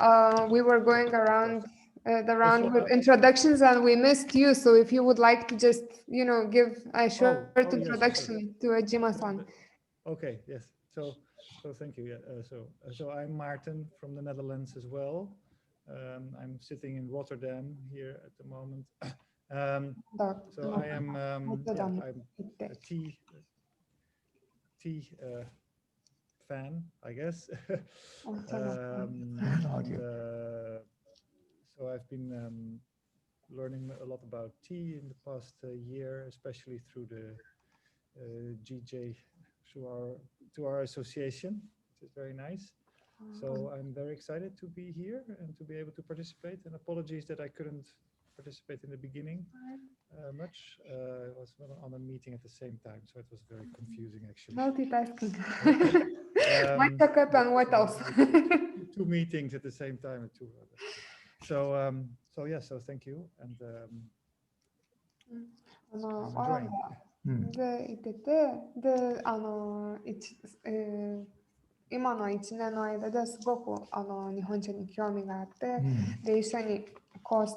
we were going around the round with introductions and we missed you. So if you would like to just, give a short yes, introduction to Uejima-san. Okay, yes. So thank you. Yeah. So I'm Martin from the Netherlands as well. I'm sitting in Rotterdam here at the moment. So I am I'm a tea fan, I guess. So I've been learning a lot about tea in the past year, especially through the GJ, to our association, which is very nice. So I'm very excited to be here and to be able to participate. And apologies that I couldn't participate in the beginning much. I was on a meeting at the same time, so it was very confusing actually. Multitasking. Matcha cup and what else? 2 meetings at the same time. So yeah, so thank you. And enjoying. で、行ってて、で、今の1年の間ですごく日本茶に興味があって、で、一緒にコース、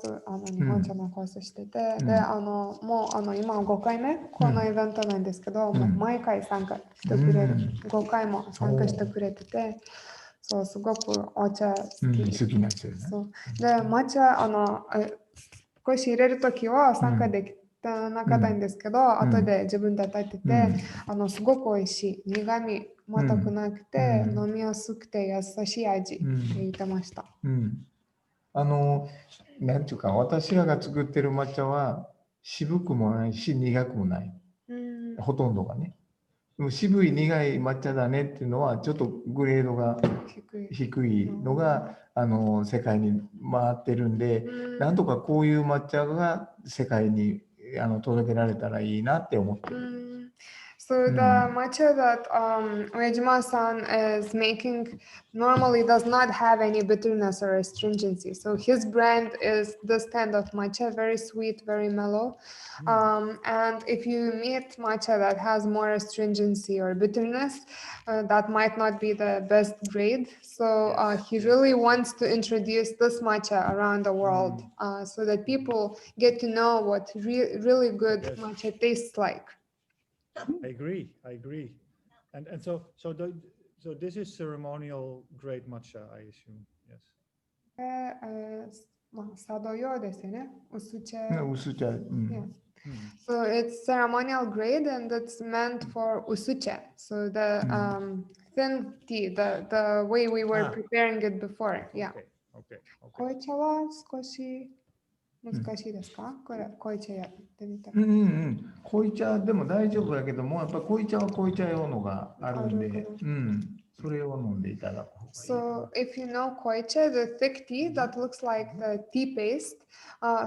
日本茶のコースしてて、で、もう今5回目、このイベントなんですけど、もう毎回参加してくれる、5回も参加してくれてて、そう、すごくお茶好き。好きな人ね。そう。で、抹茶、少し入れるときは参加できなかったんですけど、後で自分で立てて、すごく美味しい。苦味全くなくて、飲みやすくて優しい味って言ってました。なんていうか、私らが作ってる抹茶は渋くもないし苦くもない。ほとんどがね。渋い苦い抹茶だねっていうのはちょっとグレードが低いのが世界に回ってるんで、なんとかこういう抹茶が世界に届けられたらいいなって思ってる。So the matcha that Uejima-san is making normally does not have any bitterness or astringency. So his brand is this kind of matcha, very sweet, very mellow. And if you meet matcha that has more astringency or bitterness, that might not be the best grade. So he really wants to introduce this matcha around the world so that people get to know what really good matcha tastes like. I agree. And so this is ceremonial grade matcha, I assume. Yes. 茶道用ですよね。薄茶。薄茶。So it's ceremonial grade and it's meant for usucha. So the thin tea, the way we were preparing it before. Yeah. Okay. 濃茶は少し難しいですか？これ濃茶やってみたら。濃茶でも大丈夫だけども、やっぱ濃茶は濃茶用のがあるんで、それを飲んでいただく方がいい。So if you know koicha, the thick tea that looks like the tea paste.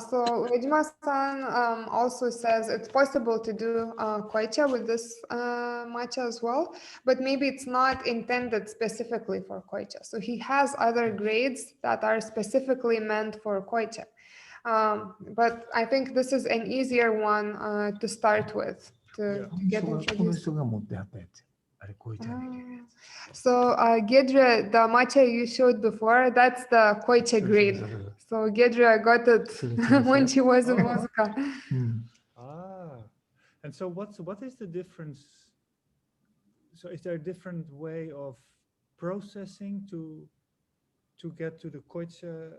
So Uejima-san also says it's possible to do koicha with this matcha as well, but maybe it's not intended specifically for koicha. So he has other grades that are specifically meant for koicha. But I think this is an easier one to start with to get introduced. この人が持ってはったやつ。あれ、濃い茶に入れるやつ。 So, Gedre, the matcha you showed before, that's the koicha grade. So, Gedre got it when she was in Ozuka. Ah, and so what is the difference? So is there a different way of processing to get to the koicha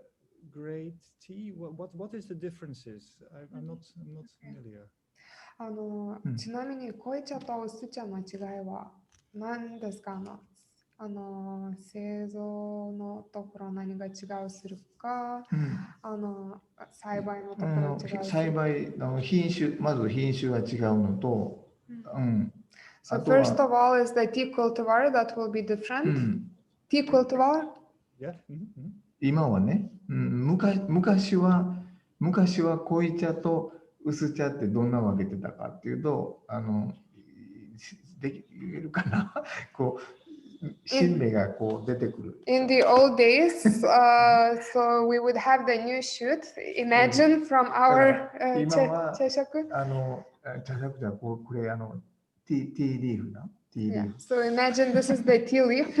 grade tea? What is the differences? I'm not familiar. ちなみに濃茶と薄茶の違いは何ですか？製造のところ何が違うするか、栽培のところ違うするか。栽培の品種、まず品種が違うのと、So first of all is the tea cultivar that will be different. Tea cultivar? Yeah. 今はね、昔は濃い茶と薄茶ってどんな分けてたかっていうと、できるかなこう新芽がこう出てくる。In the old days, so we would have the new shoot. Imagine from our 今は茶色。茶色じゃこれティーリーフな。Yeah. So imagine this is the tea leaf.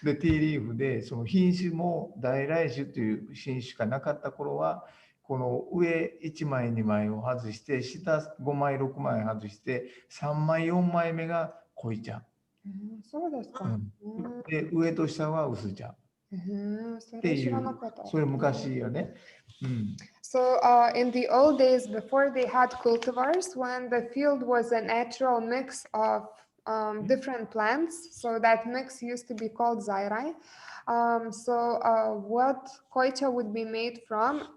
で、ティーリーフで、その品種も大来種という品種しかなかった頃は、この上1枚2枚を外して、下5枚6枚外して、3枚4枚目が濃い茶。そうですか。で、上と下は薄茶。っていう、それ昔よね。So in the old days, before they had cultivars, when the field was a natural mix of different plants, so that mix used to be called zairai. What koicha would be made from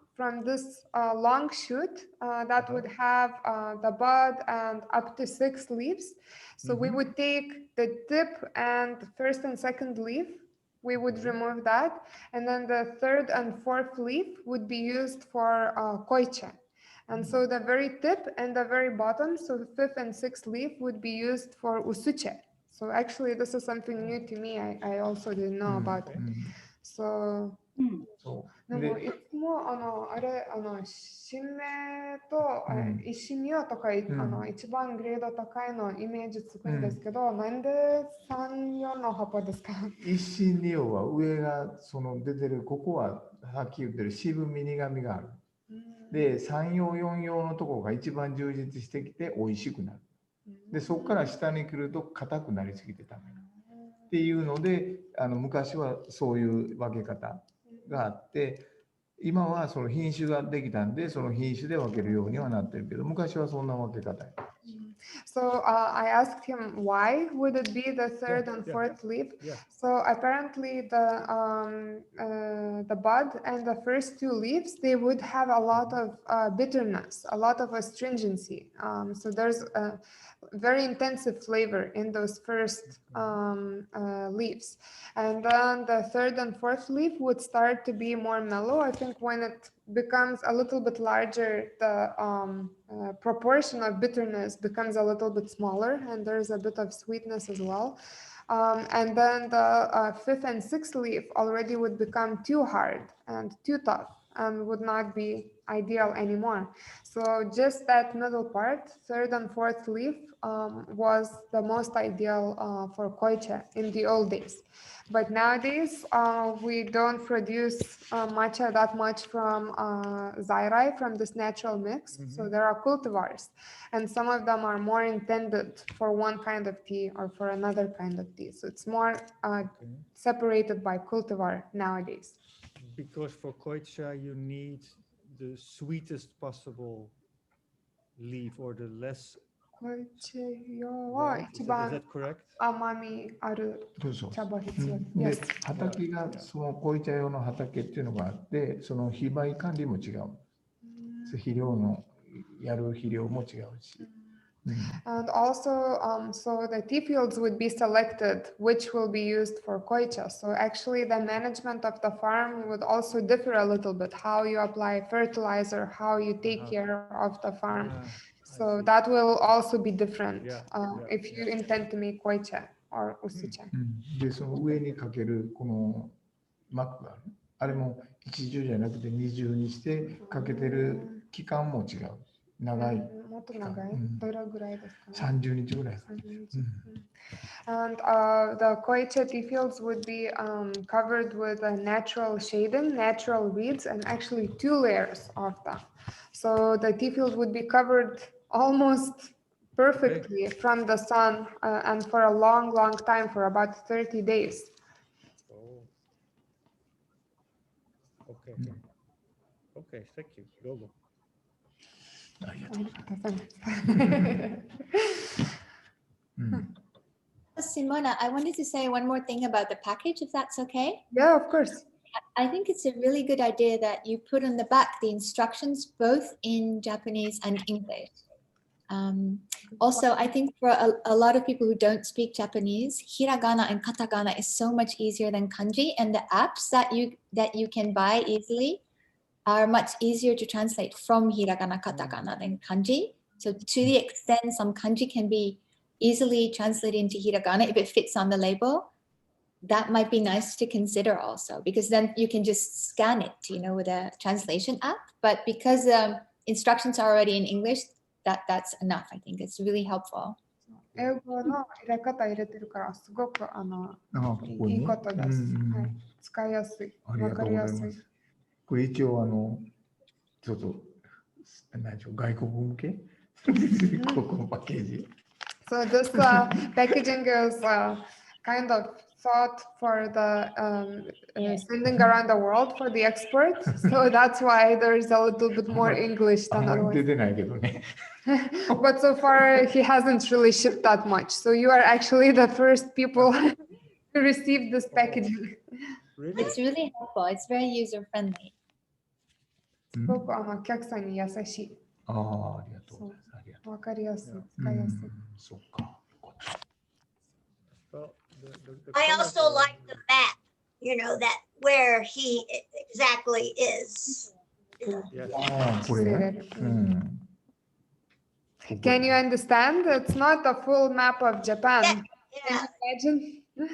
this long shoot that would have the bud and up to 6 leaves. So we would take the tip and first and second leaf. We would remove that, and then the third and fourth leaf would be used for koicha. And so the very tip and the very bottom, so the fifth and sixth leaf would be used for usuche. So actually this is something new to me. I also didn't know about it. So でもいつもあれ新芽と石匂とか一番グレード高いのイメージつくんですけど、なんで3、4の葉っぱですか？石匂は上がその出てる、ここはさっき言ってる渋み苦みがある。で、3葉4葉のところが一番充実してきて美味しくなる。で、そこから下に来ると硬くなりすぎてダメなっていうので、昔はそういう分け方があって、今はその品種ができたんで、その品種で分けるようにはなってるけど、昔はそんな分け方。So I asked him why would it be the third and fourth leaf. So apparently the bud and the first 2 leaves, they would have a lot of bitterness, a lot of astringency. So there's a very intensive flavor in those first leaves. And then the third and fourth leaf would start to be more mellow. I think when it becomes a little bit larger, the proportion of bitterness becomes a little bit smaller, and there's a bit of sweetness as well. And then the fifth and sixth leaf already would become too hard and too tough and would not be ideal anymore. So just that middle part, third and fourth leaf, was the most ideal for koicha in the old days. But nowadays, we don't produce matcha that much from zairai, from this natural mix. So there are cultivars, and some of them are more intended for one kind of tea or for another kind of tea. So it's more separated by cultivar nowadays. Because for koicha, you need the sweetest possible leaf or the less. Is that correct? 甘みある茶葉必要。で、畑がその濃茶用の畑っていうのがあって、その肥培管理も違う。肥料のやる肥料も違うし。And also, so the tea fields would be selected which will be used for koicha. So actually the management of the farm would also differ a little bit, how you apply fertilizer, how you take care of the farm. So that will also be different if you intend to make koicha or usucha. で、その上にかけるこの膜がある。あれも一重じゃなくて二重にしてかけてる期間も違う。長い。もっと長い、どれぐらいですかね。30日ぐらい。 And the koiche tea fields would be covered with a natural shading, natural reeds, and actually 2 layers of them. So the tea field would be covered almost perfectly from the sun and for a long, long time, for about 30 days. Oh. Okay. Okay, thank you. どうぞ。ありがとうございます。 Simona, I wanted to say one more thing about the package, if that's okay. Yeah, of course. I think it's a really good idea that you put on the back the instructions both in Japanese and English. Also, I think for a lot of people who don't speak Japanese, hiragana and katakana is so much easier than kanji, and the apps that you can buy easily are much easier to translate from hiragana, katakana than kanji. So to the extent some kanji can be easily translated into hiragana if it fits on the label, that might be nice to consider also, because then you can just scan it, with a translation app. But because instructions are already in English, that's enough. I think it's really helpful. 英語の入れ方入れてるからすごくここにいいことです。はい、使いやすい。ありがとうございます。これ一応ちょっと何でしょう、外国向けここのパッケージ。So this packaging is kind of thought for the sending around the world for the export. So that's why there's a little bit more English than 出 otherwise. てないけどね。But so far he hasn't really shipped that much. So you are actually the first people to receive this packaging. Really? It's really helpful. It's very user friendly. すごくお客さんに優しい。ああ、ありがとうございます。ありがとう。わかりやすい。使いやすい。そっか。 Well, I also like the map, that where he exactly is. Yes. ああ、これ。Can you understand? It's not a full map of Japan. Yeah, Can you imagine?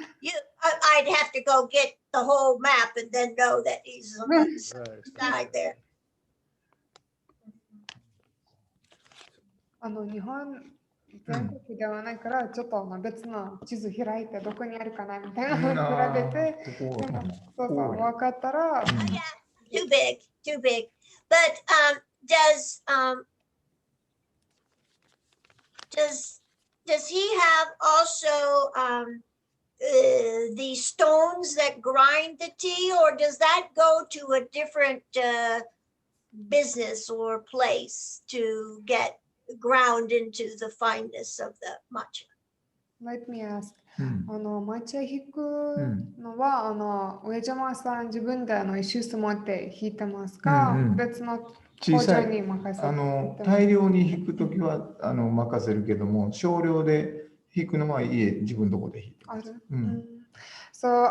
I'd have to go get the whole map and then know that he's on the side there. 日本全国ではないからちょっと別の地図開いてどこにあるかなみたいなのを比べて、そうそう分かったら。Too big. But does he have also the stones that grind the tea, or does that go to a different business or place to get ground into the fineness of the matcha? Let me ask. 抹茶引くのは上島さん自分で石臼持って引いてますか？別の工場に任せて大量に引くときは任せるけども、少量で引くのは自分のところで引いてます。So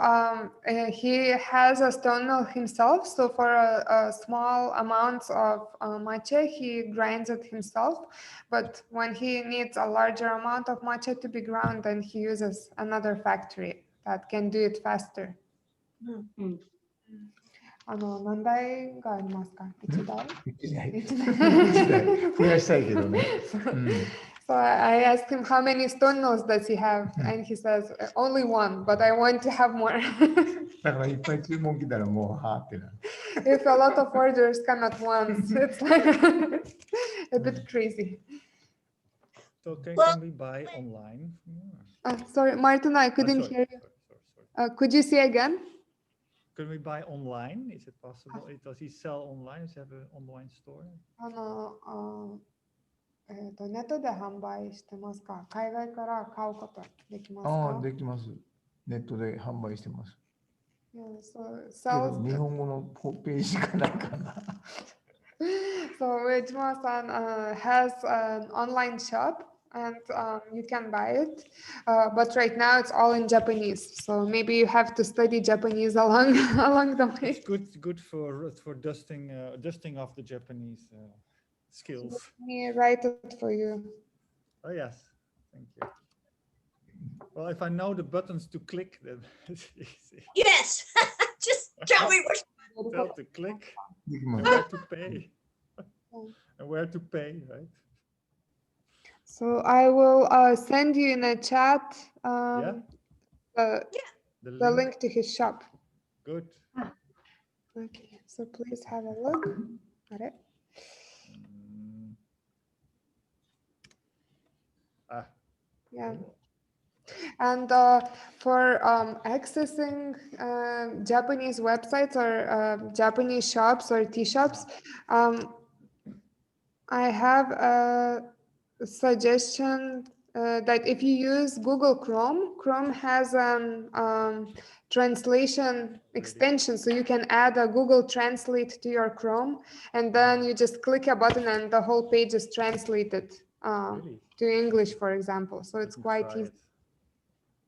he has a stone mill himself. So for a small amount of matcha, he grinds it himself. But when he needs a larger amount of matcha to be ground, then he uses another factory that can do it faster. 何台がありますか？1台？ 1台。増やしたいけどね。So I asked him how many stone mills does he have, and he says only one, but I want to have more. だからいっぱい注文来たらもうはーってなる。If a lot of orders come at once, it's like a bit crazy. So can we buy online? Sorry, Martin, I couldn't hear you. Could you say again? Can we buy online? Is it possible? Does he sell online? Does he have an online store? ネットで販売してますか？海外から買うことできますか？できます。ネットで販売してます。So 日本語のページがないかな。So Uejima-san has an online shop and you can buy it, but right now it's all in Japanese. So maybe you have to study Japanese along the way. It's good for dusting off the Japanese skills. Let me write it for you. Oh yes, thank you. Well, if I know the buttons to click, then it's easy. Yes, just tell me which. Tell to click, where to pay, and where to pay, right? So I will send you in a chat Yeah, the the link to his shop. Good. Okay, so please have a look at it. Mm. Yeah. And for accessing Japanese websites or Japanese shops or tea shops, I have a suggestion that if you use Google Chrome, Chrome has a translation extension, so you can add a Google Translate to your Chrome, and then you just click a button and the whole page is translated Really? to English, for example. So it's Let me quite try easy. it.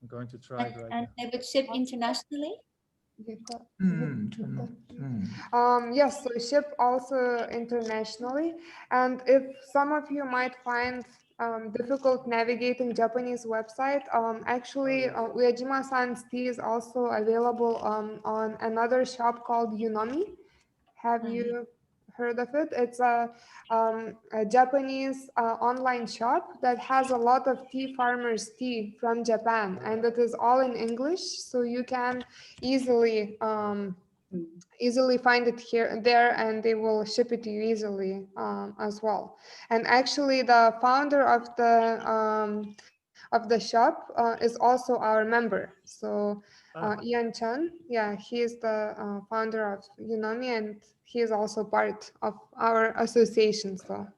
I'm going to try it right And now. they would ship internationally? Yes, so ship also internationally. And if some of you might find difficult navigating Japanese website, actually Uejima-san's tea is also available on another shop called Unomi. Have you heard of it? It's a Japanese online shop that has a lot of tea farmers tea from Japan, and it is all in English, so you can easily easily find it here there, and they will ship it to you easily as well. And actually the founder of the shop is also our member. So Ian Chan, yeah, he is the founder of Unomi, and he is also part of our association. So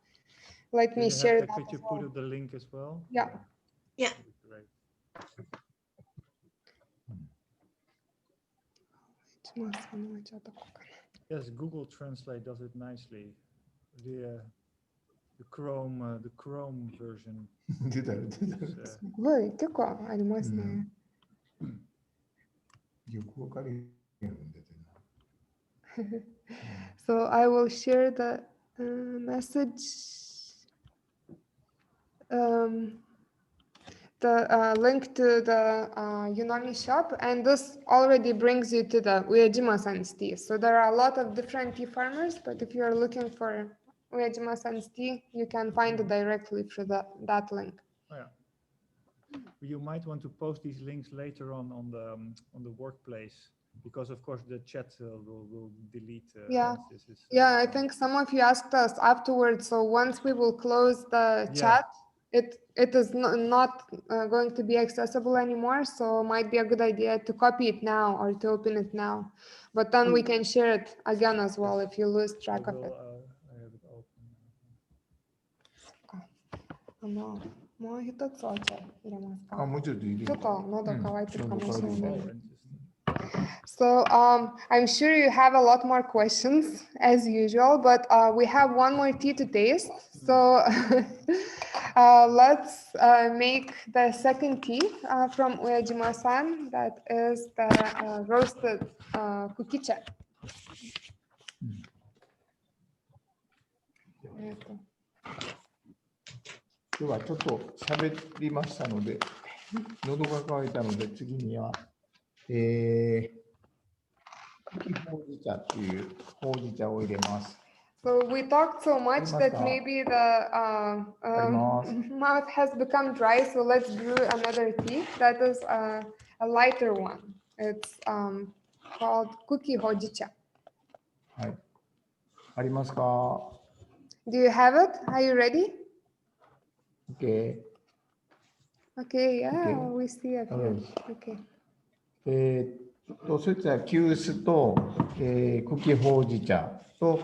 let Do me you have share that? that Could you as put well. up the link as well? Yeah. Yeah. That'd be great. Yes, Google Translate does it nicely. The Chrome version. 出たよ、出たよ。 is, すごい、結構ありますね。よくわかるように出てるな。 So I will share the message, the link to the Unomi shop, and this already brings you to the Uejima-san's tea. So there are a lot of different tea farmers, but if you are looking for Uejima-san's tea, you can find it directly through that link. oh, yeah. You might want to post these links later on the workplace, because of course the chat will delete. Yeah. once this is, Yeah, I think some of you asked us afterwards. So once we will close the chat, it is not going to be accessible anymore. So might be a good idea to copy it now or to open it now. But then we can share it again as well if you lose track of it. I have it open. もう一つお茶入れますか？あ、もうちょっと入れる。ちょっと喉乾いてるかもしれない。Oh, interesting. So I'm sure you have a lot more questions as usual, but we have one more tea to taste. So let's make the second tea from Uejima-san. That is the roasted kukicha. ではちょっと喋りましたので、喉が渇いたので、次には、茎ほうじ茶というほうじ茶を入れます。 So we talked so much that maybe the mouth has become dry. So let's brew another tea. That is a lighter one. It's called Kuki Hojicha. はい。ありますか？ Do you have it? Are you ready? Okay. Okay, yeah, Okay. we see it. Yes. Okay. それは急須と、茎ほうじ茶と、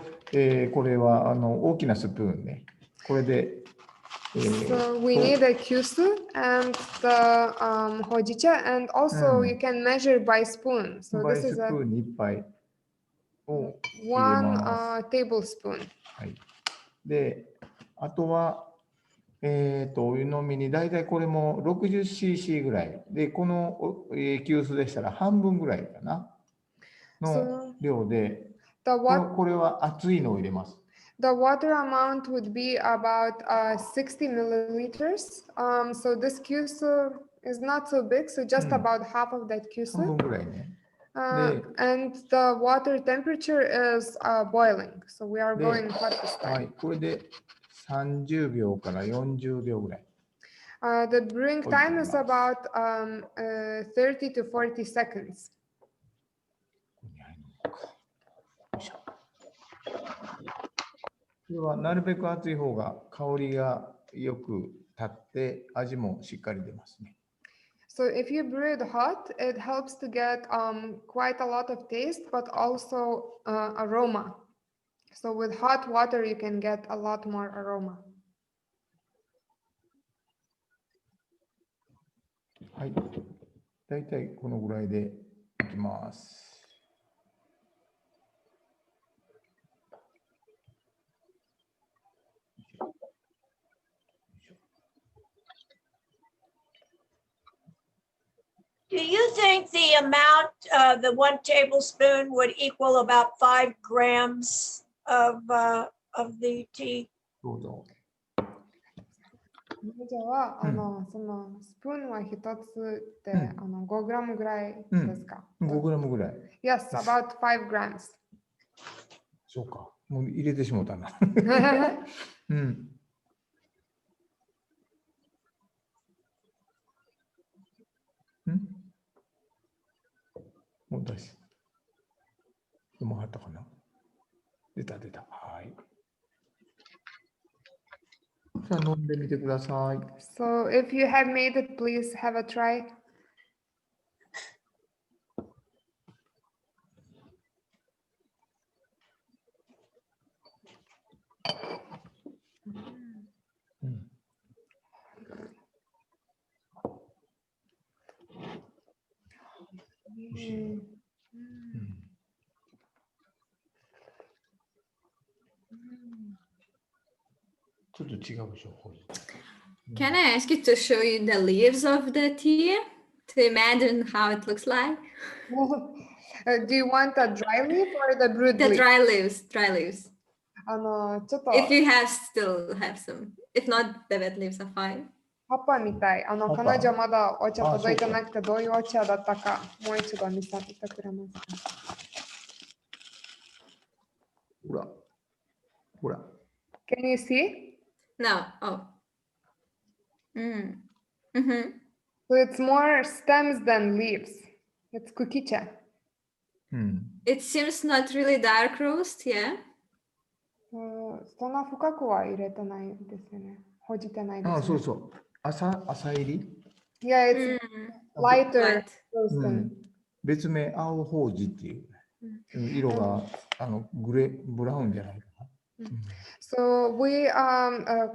これは大きなスプーンね。これで、So we need a kyusu and the hojicha, and also you can measure by spoon. So バイ this ス is プ a ーンに1杯を入れ one ます。 tablespoon. はい。で、あとは、お湯飲みに大体これも 60cc ぐらいで、この、急須でしたら半分ぐらいかなの量で、これは熱いのを入れます。The water amount would be about 60 milliliters. So this kyusu is not so big, so just about half of that 半 kyusu. 分ぐらいね。 And the water temperature is boiling. So we are going hot this は time. い、これで30秒から40秒ぐらい。The brewing time is about 30 to 40 seconds. これはなるべく熱い方が香りがよく立って味もしっかり出ますね。So if you brew it hot, it helps to get quite a lot of taste, but also aroma. So with hot water, you can get a lot more aroma. はい。だいたいこのぐらいでいきます。Do you think the amount, the 1 tablespoon would equal about 5 grams of the tea? どうぞ。じゃあ、そのスプーンは一つで、5グラムぐらいですか、5グラムぐらい。Yes, about 5 grams. そうか。もう入れてしもたな。うん。もう出し。もうあったかな。出た。はい。さあ飲んでみてください。So if you have made it, please have a try. 美味しい。ちょっと違うでしょ。Can I ask you to show you the leaves of the tea to imagine how it looks like? Do you want a dry leaf or the brewed The leaf? dry leaves. ちょっと If you still have some. If not, the wet leaves are fine. パパみたい。彼女まだお茶届いてなくて、どういうお茶だったか、もう一度見せてくれますか。ほら。Can you see? No. Oh. So it's more stems than leaves. It's kukicha. It seems not really dark roast, yeah? そんな深くは入れてないですよね。ほじてないです、ね。そうそう。浅入り Yeah, it's lighter roasting. 別名、青ほうじっていう。色がブラウンじゃないかな。So we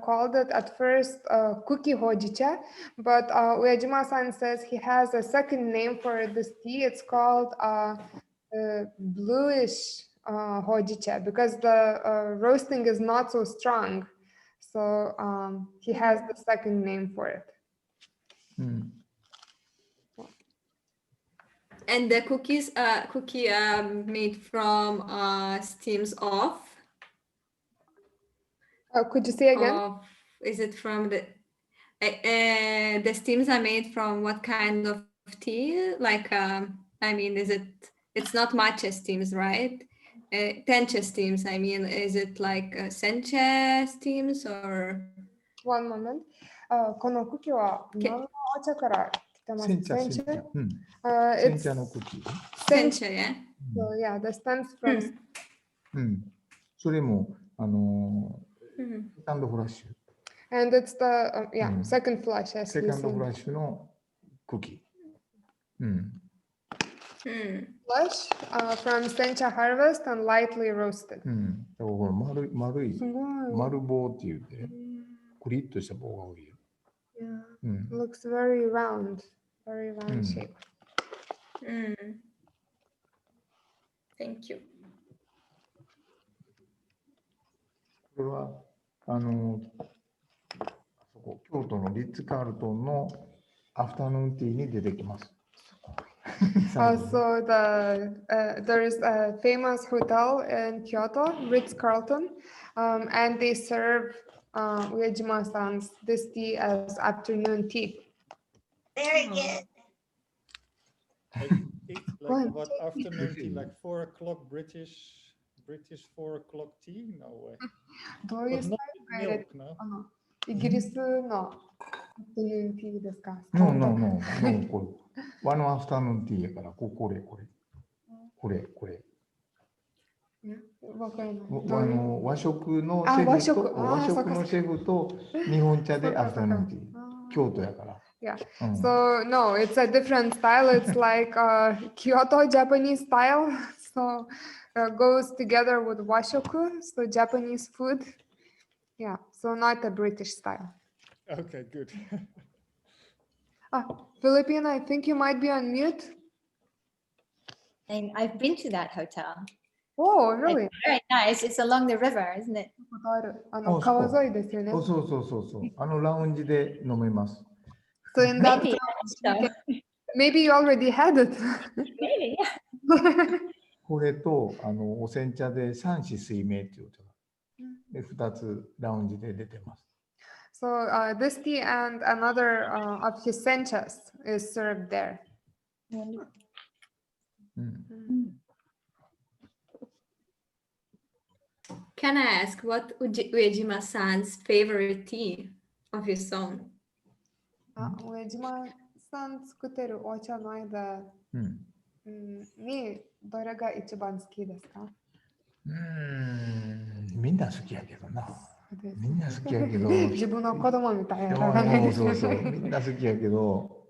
called it at first cookie hojicha, but Uejima-san says he has a second name for this tea. It's called bluish hojicha because the roasting is not so strong. So he has the second name for it. And the cookie made from steams of. Could you say again? Is it from the steams are made from what kind of tea? Like, I mean, it's not matcha steams, right? Tencha steams, I mean, is it like sencha steams or? One moment. このクッキーは何のお茶から来てますか？煎茶のクッキー。Sencha, yeah? So yeah, the stems from. それもセカンドフラッシュ。And it's the second flush. セカンドフラッシュのクッキー。Flush from sencha harvest and lightly roasted. だから丸い丸棒っていうて、クリッとした棒が多いよ。Yeah, looks very round shape. Thank you. これは京都のリッツ・カールトンのアフタヌーンティーに出てきます。So there is a famous hotel in Kyoto, Ritz-Carlton, and they serve Uejima-san's this tea as afternoon tea. Very good. Like what afternoon tea, like 4 o'clock British 4 o'clock tea? No way. どういうスタイルが入れてmilk, no? イギリスの afternoon tea ですか？ No, no, no, no, これ。One afternoon tea やから、これ。これ。わかんない。和食のあ、シェフと和食。和食のシェフと日本茶でアフタヌーンティー。京都やから。Yeah. So no, it's a different style. It's like Kyoto Japanese style. So goes together with washoku, so Japanese food. Yeah. So not a British style. Okay, good. Philippine, I think you might be on mute. And I've been to that hotel. Oh, really? It's very nice. It's along the river, isn't it? 川沿いですよね。そう。ラウンジで飲めます。So in that Maybe. So, maybe you already had it. maybe, yeah. これとお煎茶で三子水明っていうお茶がで2つラウンジで出てます。So this tea and another of his senchas is served there. Can I ask what Uejima-san's favorite tea of his own? 上島さん作ってるお茶の間にどれが一番好きですか？みんな好きやけどな。みんな好きやけど。自分の子供みたいな。そう。みんな好きやけど、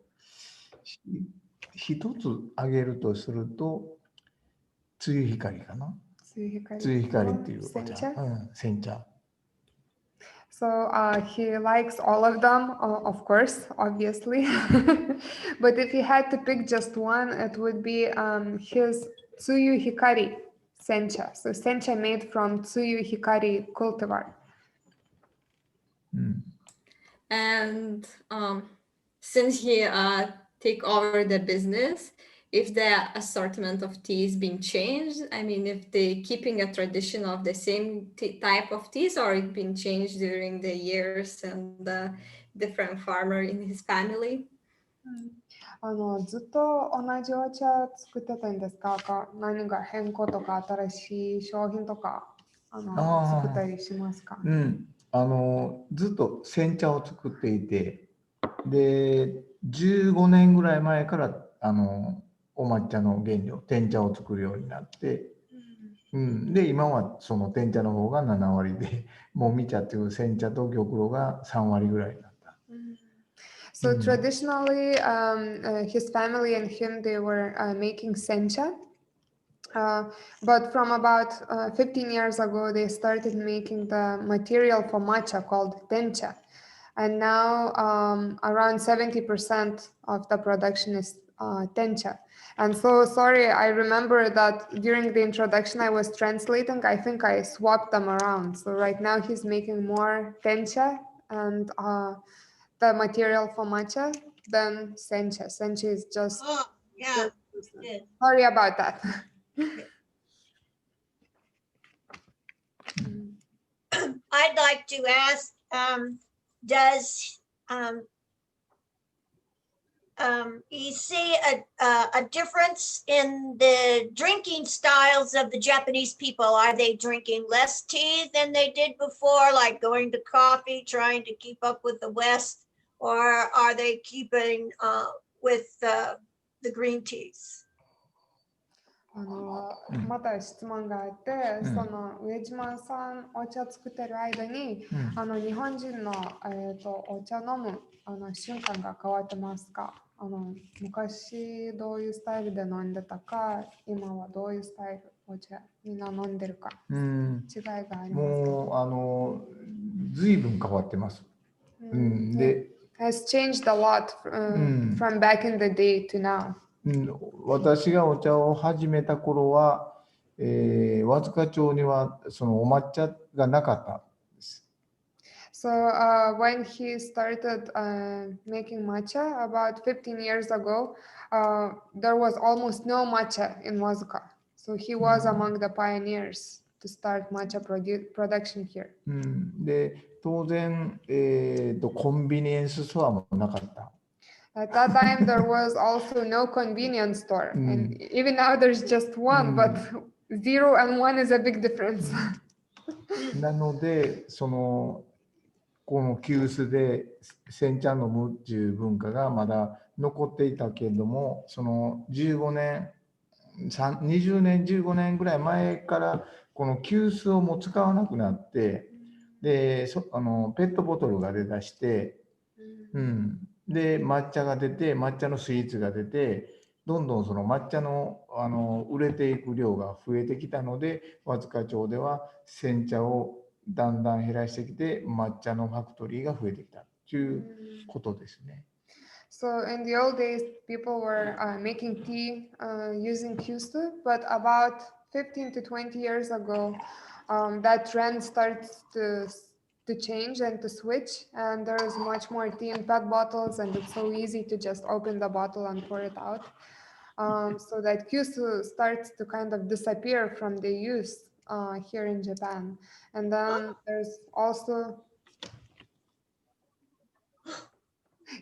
一つあげるとすると、露光かな。露光っていうお茶。煎茶。So he likes all of them, of course, obviously. But if he had to pick just one, it would be his Tsuyu Hikari sencha. So sencha made from Tsuyu Hikari cultivar. And since he take over the business, if the assortment of teas being changed, I mean, if they keeping a tradition of the same type of teas, or it been changed during the years and the different farmer in his family? ずっと同じお茶作ってたんですか？何か変更とか新しい商品とか作ったりしますか？ずっと煎茶を作っていて、で15年ぐらい前からお抹茶の原料天茶を作るようになって、で今はその天茶の方が7割で、もみ茶っていう煎茶と玉露が3割ぐらいになった。So traditionally, his family and him, they were making sencha. But from about 15 years ago, they started making the material for matcha called tencha. And now around 70% of the production is tencha. And so, sorry, I remember that during the introduction I was translating, I think I swapped them around. So right now he's making more tencha and the material for matcha than sencha. Sencha is just... Oh, yeah. Sorry about that. I'd like to ask, does you see a difference in the drinking styles of the Japanese people? Are they drinking less tea than they did before, like going to coffee, trying to keep up with the West, or are they keeping with the green teas? また質問があって、その上島さんお茶作ってる間に、日本人の、お茶飲む習慣が変わってますか？昔どういうスタイルで飲んでたか、今はどういうスタイルお茶みんな飲んでるか、違いがありますか？もう随分変わってます。で、has changed a lot from back in the day to now. 私がお茶を始めた頃は、和塚町にはそのお抹茶がなかったです。So when he started making matcha about 15 years ago, there was almost no matcha in Wazuka. So he was among the pioneers to start matcha production here. で、当然、コンビニエンスストアもなかった。At that time, there was also no convenience store. And even now, there's just one, but 0 and 1 is a big difference. なので、そのこの急須で煎茶飲むっていう文化がまだ残っていたけれども、その15年、20年、15年ぐらい前からこの急須をもう使わなくなって、で、ペットボトルが出だして、で、抹茶が出て、抹茶のスイーツが出て、どんどんその抹茶の、売れていく量が増えてきたので、和塚町では煎茶をだんだん減らしてきて、抹茶のファクトリーが増えてきたということですね。So in the old days, people were making tea using kyusu, but about 15 to 20 years ago, that trend started to change and to switch, and there is much more tea in PET bottles, and it's so easy to just open the bottle and pour it out. So that kyusu starts to kind of disappear from the use here in Japan. And then there's also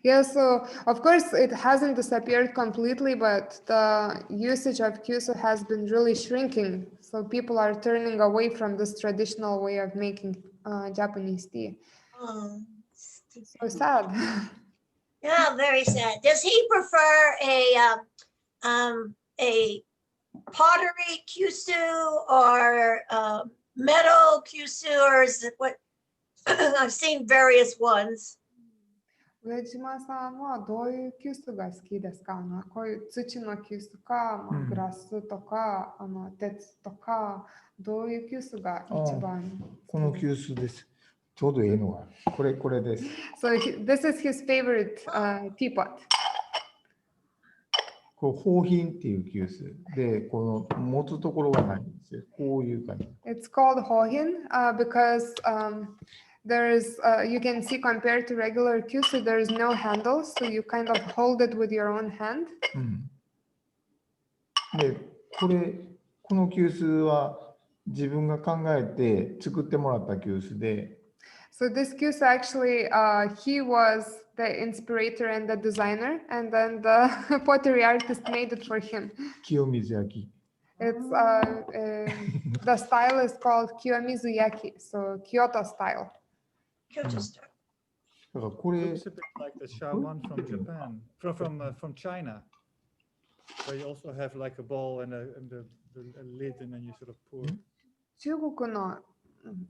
yeah, so of course it hasn't disappeared completely, but the usage of kyusu has been really shrinking. So people are turning away from this traditional way of making Japanese tea. So sad. Yeah, very sad. Does he prefer a pottery kyusu or metal kyusu, or is it what? I've seen various ones. 上島さんはどういう急須が好きですか？こういう土の急須か、グラスとか、鉄とか、どういう急須が一番？この急須です。ちょうどいいのがこれです。So this is his favorite teapot. こう方品っていう急須で、この持つところがないんですよ。こういう感じ。It's called hohin because there is, you can see compared to regular kyusu, there is no handle, so you kind of hold it with your own hand. で、この急須は自分が考えて作ってもらった急須で。So this kyusu actually, he was the inspirator and the designer, and then the pottery artist made it for him. 清水焼。It's the style is called Kiyomizu Yaki, so Kyoto style. Kyoto style. だからこれ。Looks a bit like the shawan from Japan, from China. Where you also have like a bowl and a lid, and then you sort of pour. 中国の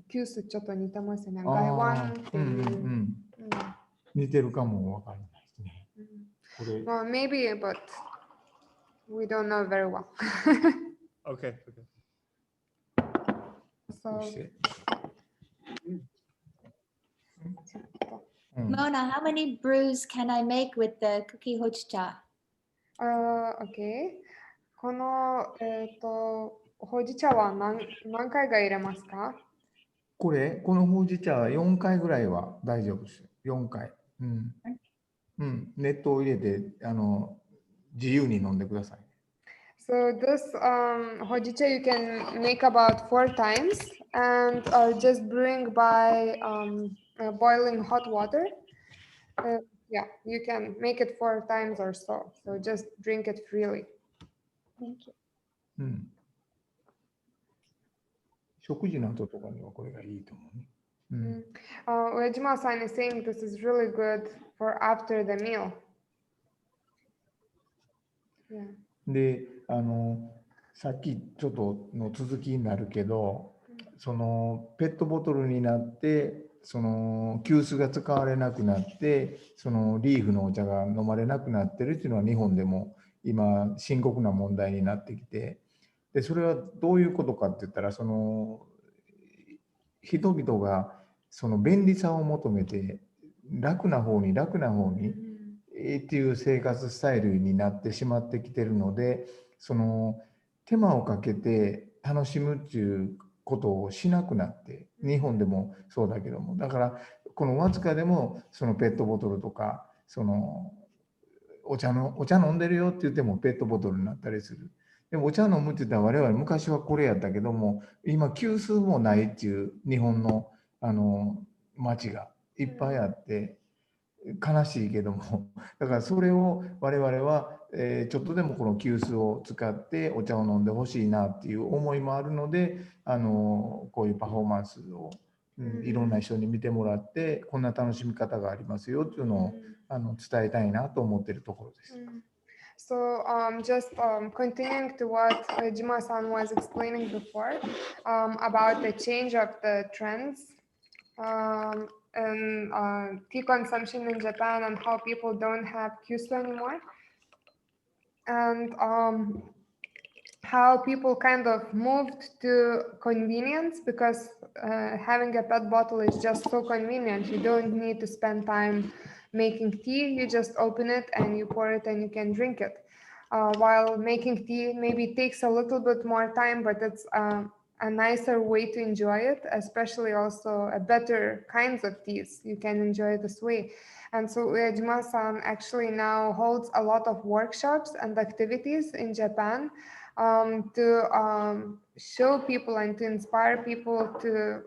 急須ちょっと似てますね。外湾っていう。似てるかもわからないですね。これ。Well, maybe, but we don't know very well. Okay. So. Mona, how many brews can I make with the cookie hojicha? Okay. このほうじ茶は何回が入れますか？このほうじ茶は4回ぐらいは大丈夫です。4回。熱湯を入れて自由に飲んでください。So this hojicha you can make about 4 times and just brewing by boiling hot water. Yeah, you can make it 4 times or so. So just drink it freely. Thank you. 食事の後とかにはこれがいいと思うね。Uejima-san is saying this is really good for after the meal. Yeah. で、さっきちょっとの続きになるけど、そのペットボトルになって、その急須が使われなくなって、そのリーフのお茶が飲まれなくなってるっていうのは日本でも今深刻な問題になってきて、でそれはどういうことかって言ったら、その人々がその便利さを求めて楽な方にっていう生活スタイルになってしまってきてるので、その手間をかけて楽しむっていうことをしなくなって、日本でもそうだけども、だからこの和塚でもそのペットボトルとか、そのお茶飲んでるよって言ってもペットボトルになったりする。でもお茶飲むって言ったら我々昔はこれやったけども、今急須もないっていう日本の町がいっぱいあって悲しいけども、だからそれを我々はちょっとでもこの急須を使ってお茶を飲んでほしいなっていう思いもあるので、こういうパフォーマンスをいろんな人に見てもらって、こんな楽しみ方がありますよっていうのを伝えたいなと思っているところです。So just continuing to what Jima-san was explaining before about the change of the trends in tea consumption in Japan and how people don't have kyusu anymore, and how people kind of moved to convenience because having a pet bottle is just so convenient. You don't need to spend time making tea. You just open it and you pour it and you can drink it. While making tea maybe takes a little bit more time, but it's a nicer way to enjoy it, especially also a better kinds of teas. You can enjoy this way. And so Uejima-san actually now holds a lot of workshops and activities in Japan to show people and to inspire people to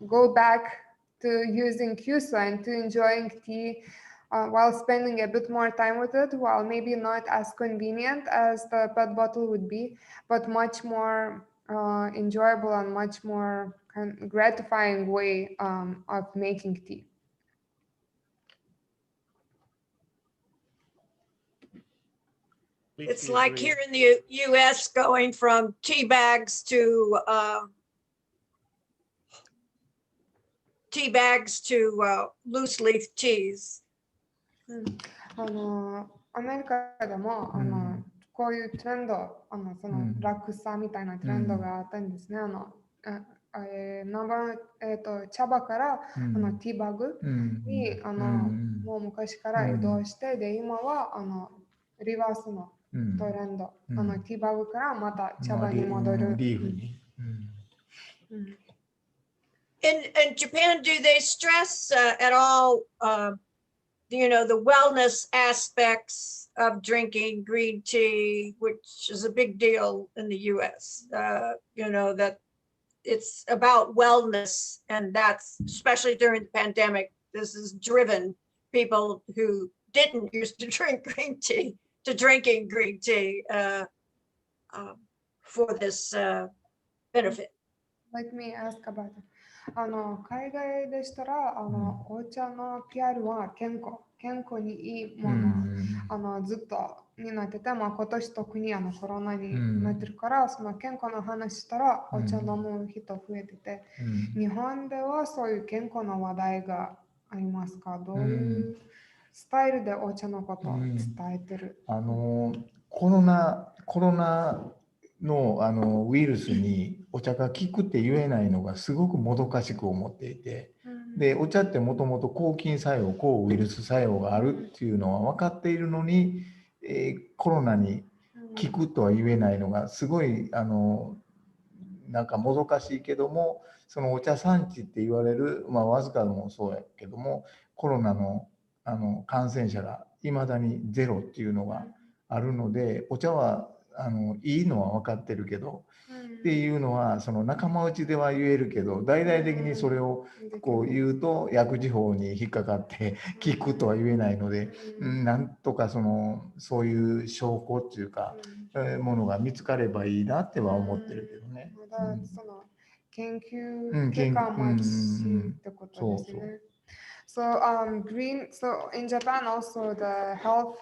go back to using kyusu and to enjoying tea while spending a bit more time with it, while maybe not as convenient as the PET bottle would be, but much more enjoyable and much more gratifying way of making tea. It's like here in the US going from tea bags to loose leaf teas. アメリカでもこういうトレンド、その楽さみたいなトレンドがあったんですね。茶葉からティーバグにもう昔から移動して、で今はリバースのトレンド、ティーバグからまた茶葉に戻る。リーフに。In Japan, do they stress at all, the wellness aspects of drinking green tea, which is a big deal in the US? That it's about wellness, and that's especially during the pandemic. This has driven people who didn't used to drink green tea to drinking green tea for this benefit. Let me ask about it. 海外でしたらお茶の PR は健康にいいもの、ずっとになってて、今年特にコロナになってるから、その健康の話したらお茶飲む人増えてて、日本ではそういう健康の話題がありますか？どういうスタイルでお茶のことを伝えてる？コロナのウイルスにお茶が効くって言えないのがすごくもどかしく思っていて、でお茶ってもともと抗菌作用、抗ウイルス作用があるっていうのは分かっているのに、コロナに効くとは言えないのがすごいなんかもどかしいけども、そのお茶産地って言われる、わずかもそうやけども、コロナの感染者がいまだにゼロっていうのがあるので、お茶はいいのは分かってるけど、っていうのはその仲間内では言えるけど、大々的にそれをこう言うと薬事法に引っかかって聞くとは言えないので、なんとかそういう証拠っていうか、ものが見つかればいいなっては思ってるけどね。まだその研究結果待ちってことですね。So in Japan also the health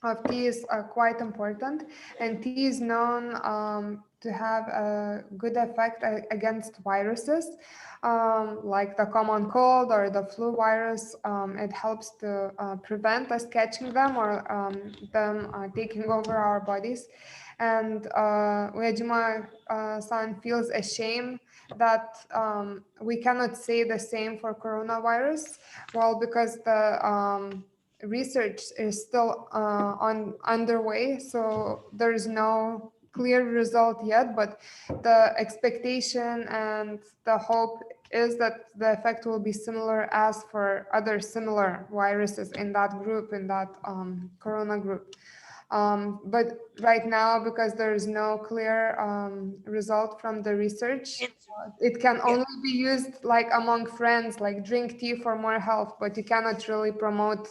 of tea is quite important, and tea is known to have a good effect against viruses like the common cold or the flu virus. It helps to prevent us catching them or them taking over our bodies. And Uejima-san feels ashamed that we cannot say the same for coronavirus, well, because the research is still underway, so there's no clear result yet, but the expectation and the hope is that the effect will be similar as for other similar viruses in that group, in that corona group. But right now, because there is no clear result from the research, it can only be used like among friends, like drink tea for more health, but you cannot really promote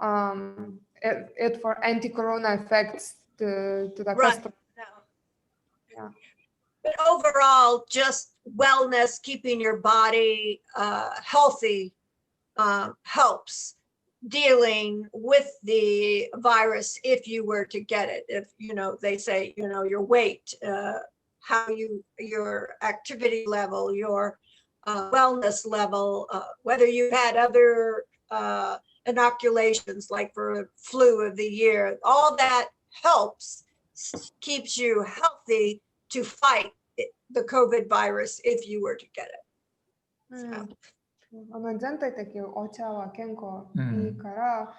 it for anti-corona effects to the customer. No. Yeah. But overall, just wellness, keeping your body healthy helps dealing with the virus if you were to get it. If, they say, your weight, your activity level, your wellness level, whether you've had other inoculations like for flu of the year, all that helps, keeps you healthy to fight the COVID virus if you were to get it. So. 全体的にお茶は健康いいから、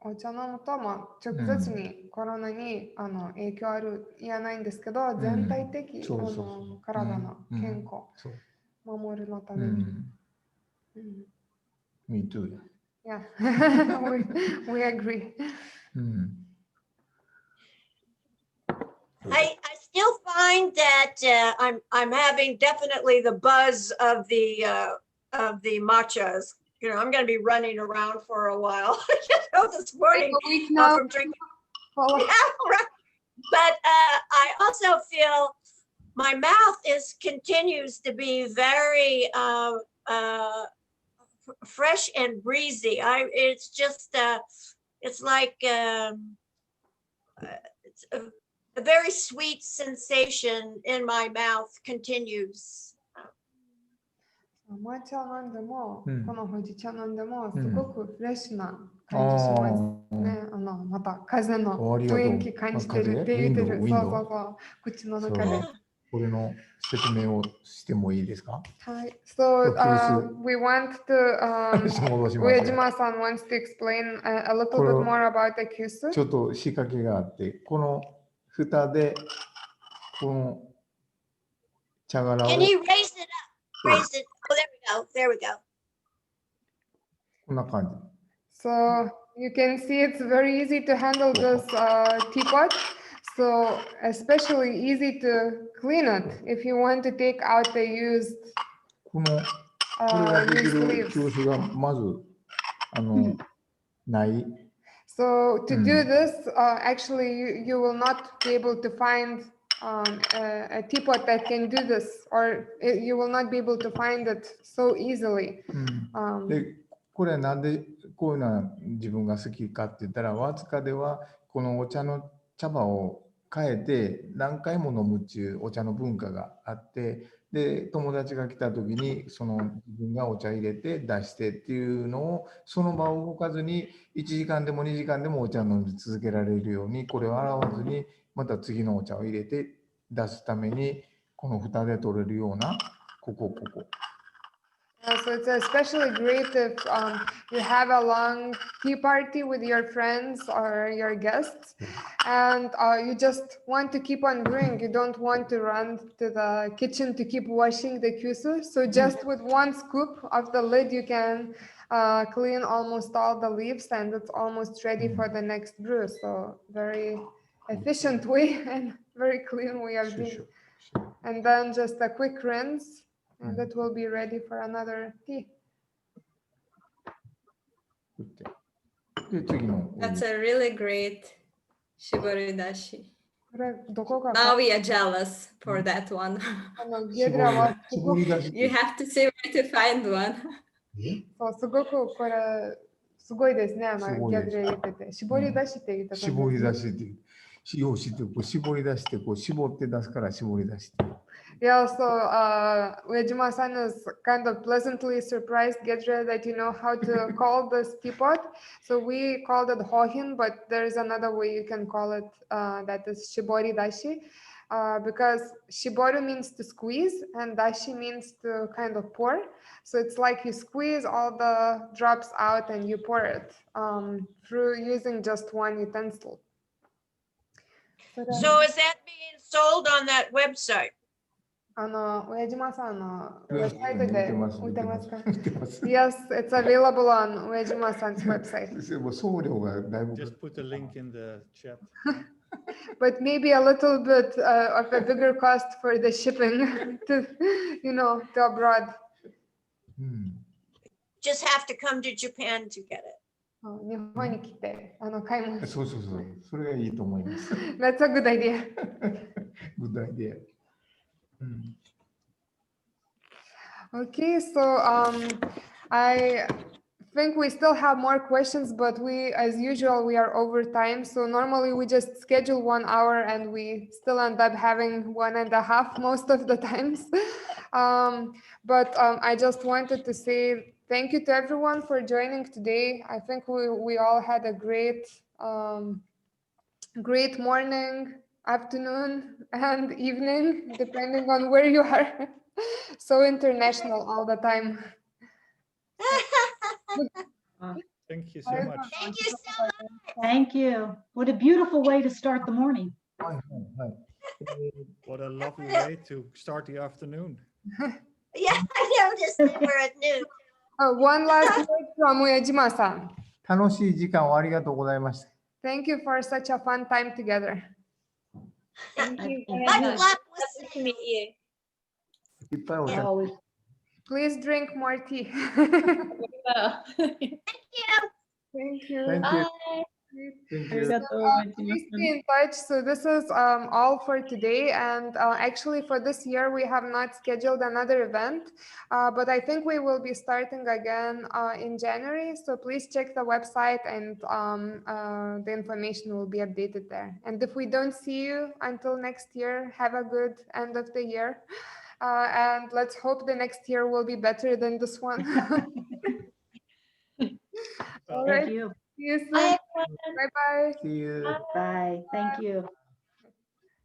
お茶飲むと、直接にコロナに影響ある言わないんですけど、全体的体の健康守るのために。Me too. Yeah, we agree. I still find that I'm having definitely the buzz of the matchas. I'm going to be running around for a while. This morning from drinking. Yeah, right. But I also feel my mouth continues to be very fresh and breezy. It's just it's like it's a very sweet sensation in my mouth continues. 抹茶飲んでも、このほうじ茶飲んでも、すごくフレッシュな感じしますね。また風の雰囲気感じてるって言ってる。そう口の中で。これの説明をしてもいいですか？はい。So we want to Uejima-san wants to explain a little bit more about the kyusu. ちょっと仕掛けがあって、この蓋でこの茶殻を。Can you raise it up? Raise it. Oh, there we go. There we go. こんな感じ。So you can see it's very easy to handle this teapot. So especially easy to clean it if you want to take out the used これができる教室がまずない。So to do this, actually you will not be able to find a teapot that can do this, or you will not be able to find it so easily. でこれはなんでこういうのは自分が好きかって言ったら、わずかではこのお茶の茶葉を変えて何回も飲むっていうお茶の文化があって、で友達が来た時にその自分がお茶入れて出してっていうのを、その場を動かずに1時間でも2時間でもお茶飲み続けられるように、これを洗わずにまた次のお茶を入れて出すために、この蓋で取れるようなここ。So it's especially great if you have a long tea party with your friends or your guests, and you just want to keep on brewing. You don't want to run to the kitchen to keep washing the kyusu. So just with one scoop of the lid, you can clean almost all the leaves, and it's almost ready for the next brew. So very efficient way and very clean way of doing. And then just a quick rinse. And that will be ready for another tea. That's a really great shibori dashi. Now we are jealous for that one. You have to see where to find one. すごくこれすごいですね。ギャグで言ってて、絞り出しって言った。絞り出しってよう知ってこう絞り出してこう絞って出すから絞り出して。Yeah, so Uejima-san is kind of pleasantly surprised, Gedre, that you know how to call this teapot. So we called it hohin, but there's another way you can call it, that is shibori dashi, because shibori means to squeeze and dashi means to kind of pour. So it's like you squeeze all the drops out and you pour it through using just one utensil. So is that being sold on that website? Uejimaさんのウェブサイトで売ってますか？ Yes, it's available on Uejima-san's website. Just put a link in the chat. But maybe a little bit of a bigger cost for the shipping to, to abroad. Just have to come to Japan to get it. 日本に来て買い物。そう。それがいいと思います。That's a good idea. Good idea. Mm. Okay, so I think we still have more questions, but we, as usual, we are over time. So normally we just schedule 1 hour and we still end up having 1.5 most of the times. But I just wanted to say thank you to everyone for joining today. I think we all had a great morning, afternoon, and evening, depending on where you are. So international all the time. Thank you so much. Thank you so much. Thank you. What a beautiful way to start the morning. はいはいはい。What a lovely way to start the afternoon. Yeah, I noticed they were at noon. One last word from Uejima-san. 楽しい時間をありがとうございました。 Thank you for such a fun time together. Thank you very Good much. luck with Lovely to meet you. いっぱいお茶 Always. Please drink more tea. Well. Thank you. Thank you. Bye. Thank you. Arigato, Please Uejima-san. stay in touch. So this is all for today. And actually for this year, we have not scheduled another event, but I think we will be starting again in January. So please check the website and the information will be updated there. And if we don't see you until next year, have a good end of the year. And let's hope the next year will be better than this one. All right. Thank you. See you soon. Bye, everyone. Bye-bye. See you. Bye. Thank you.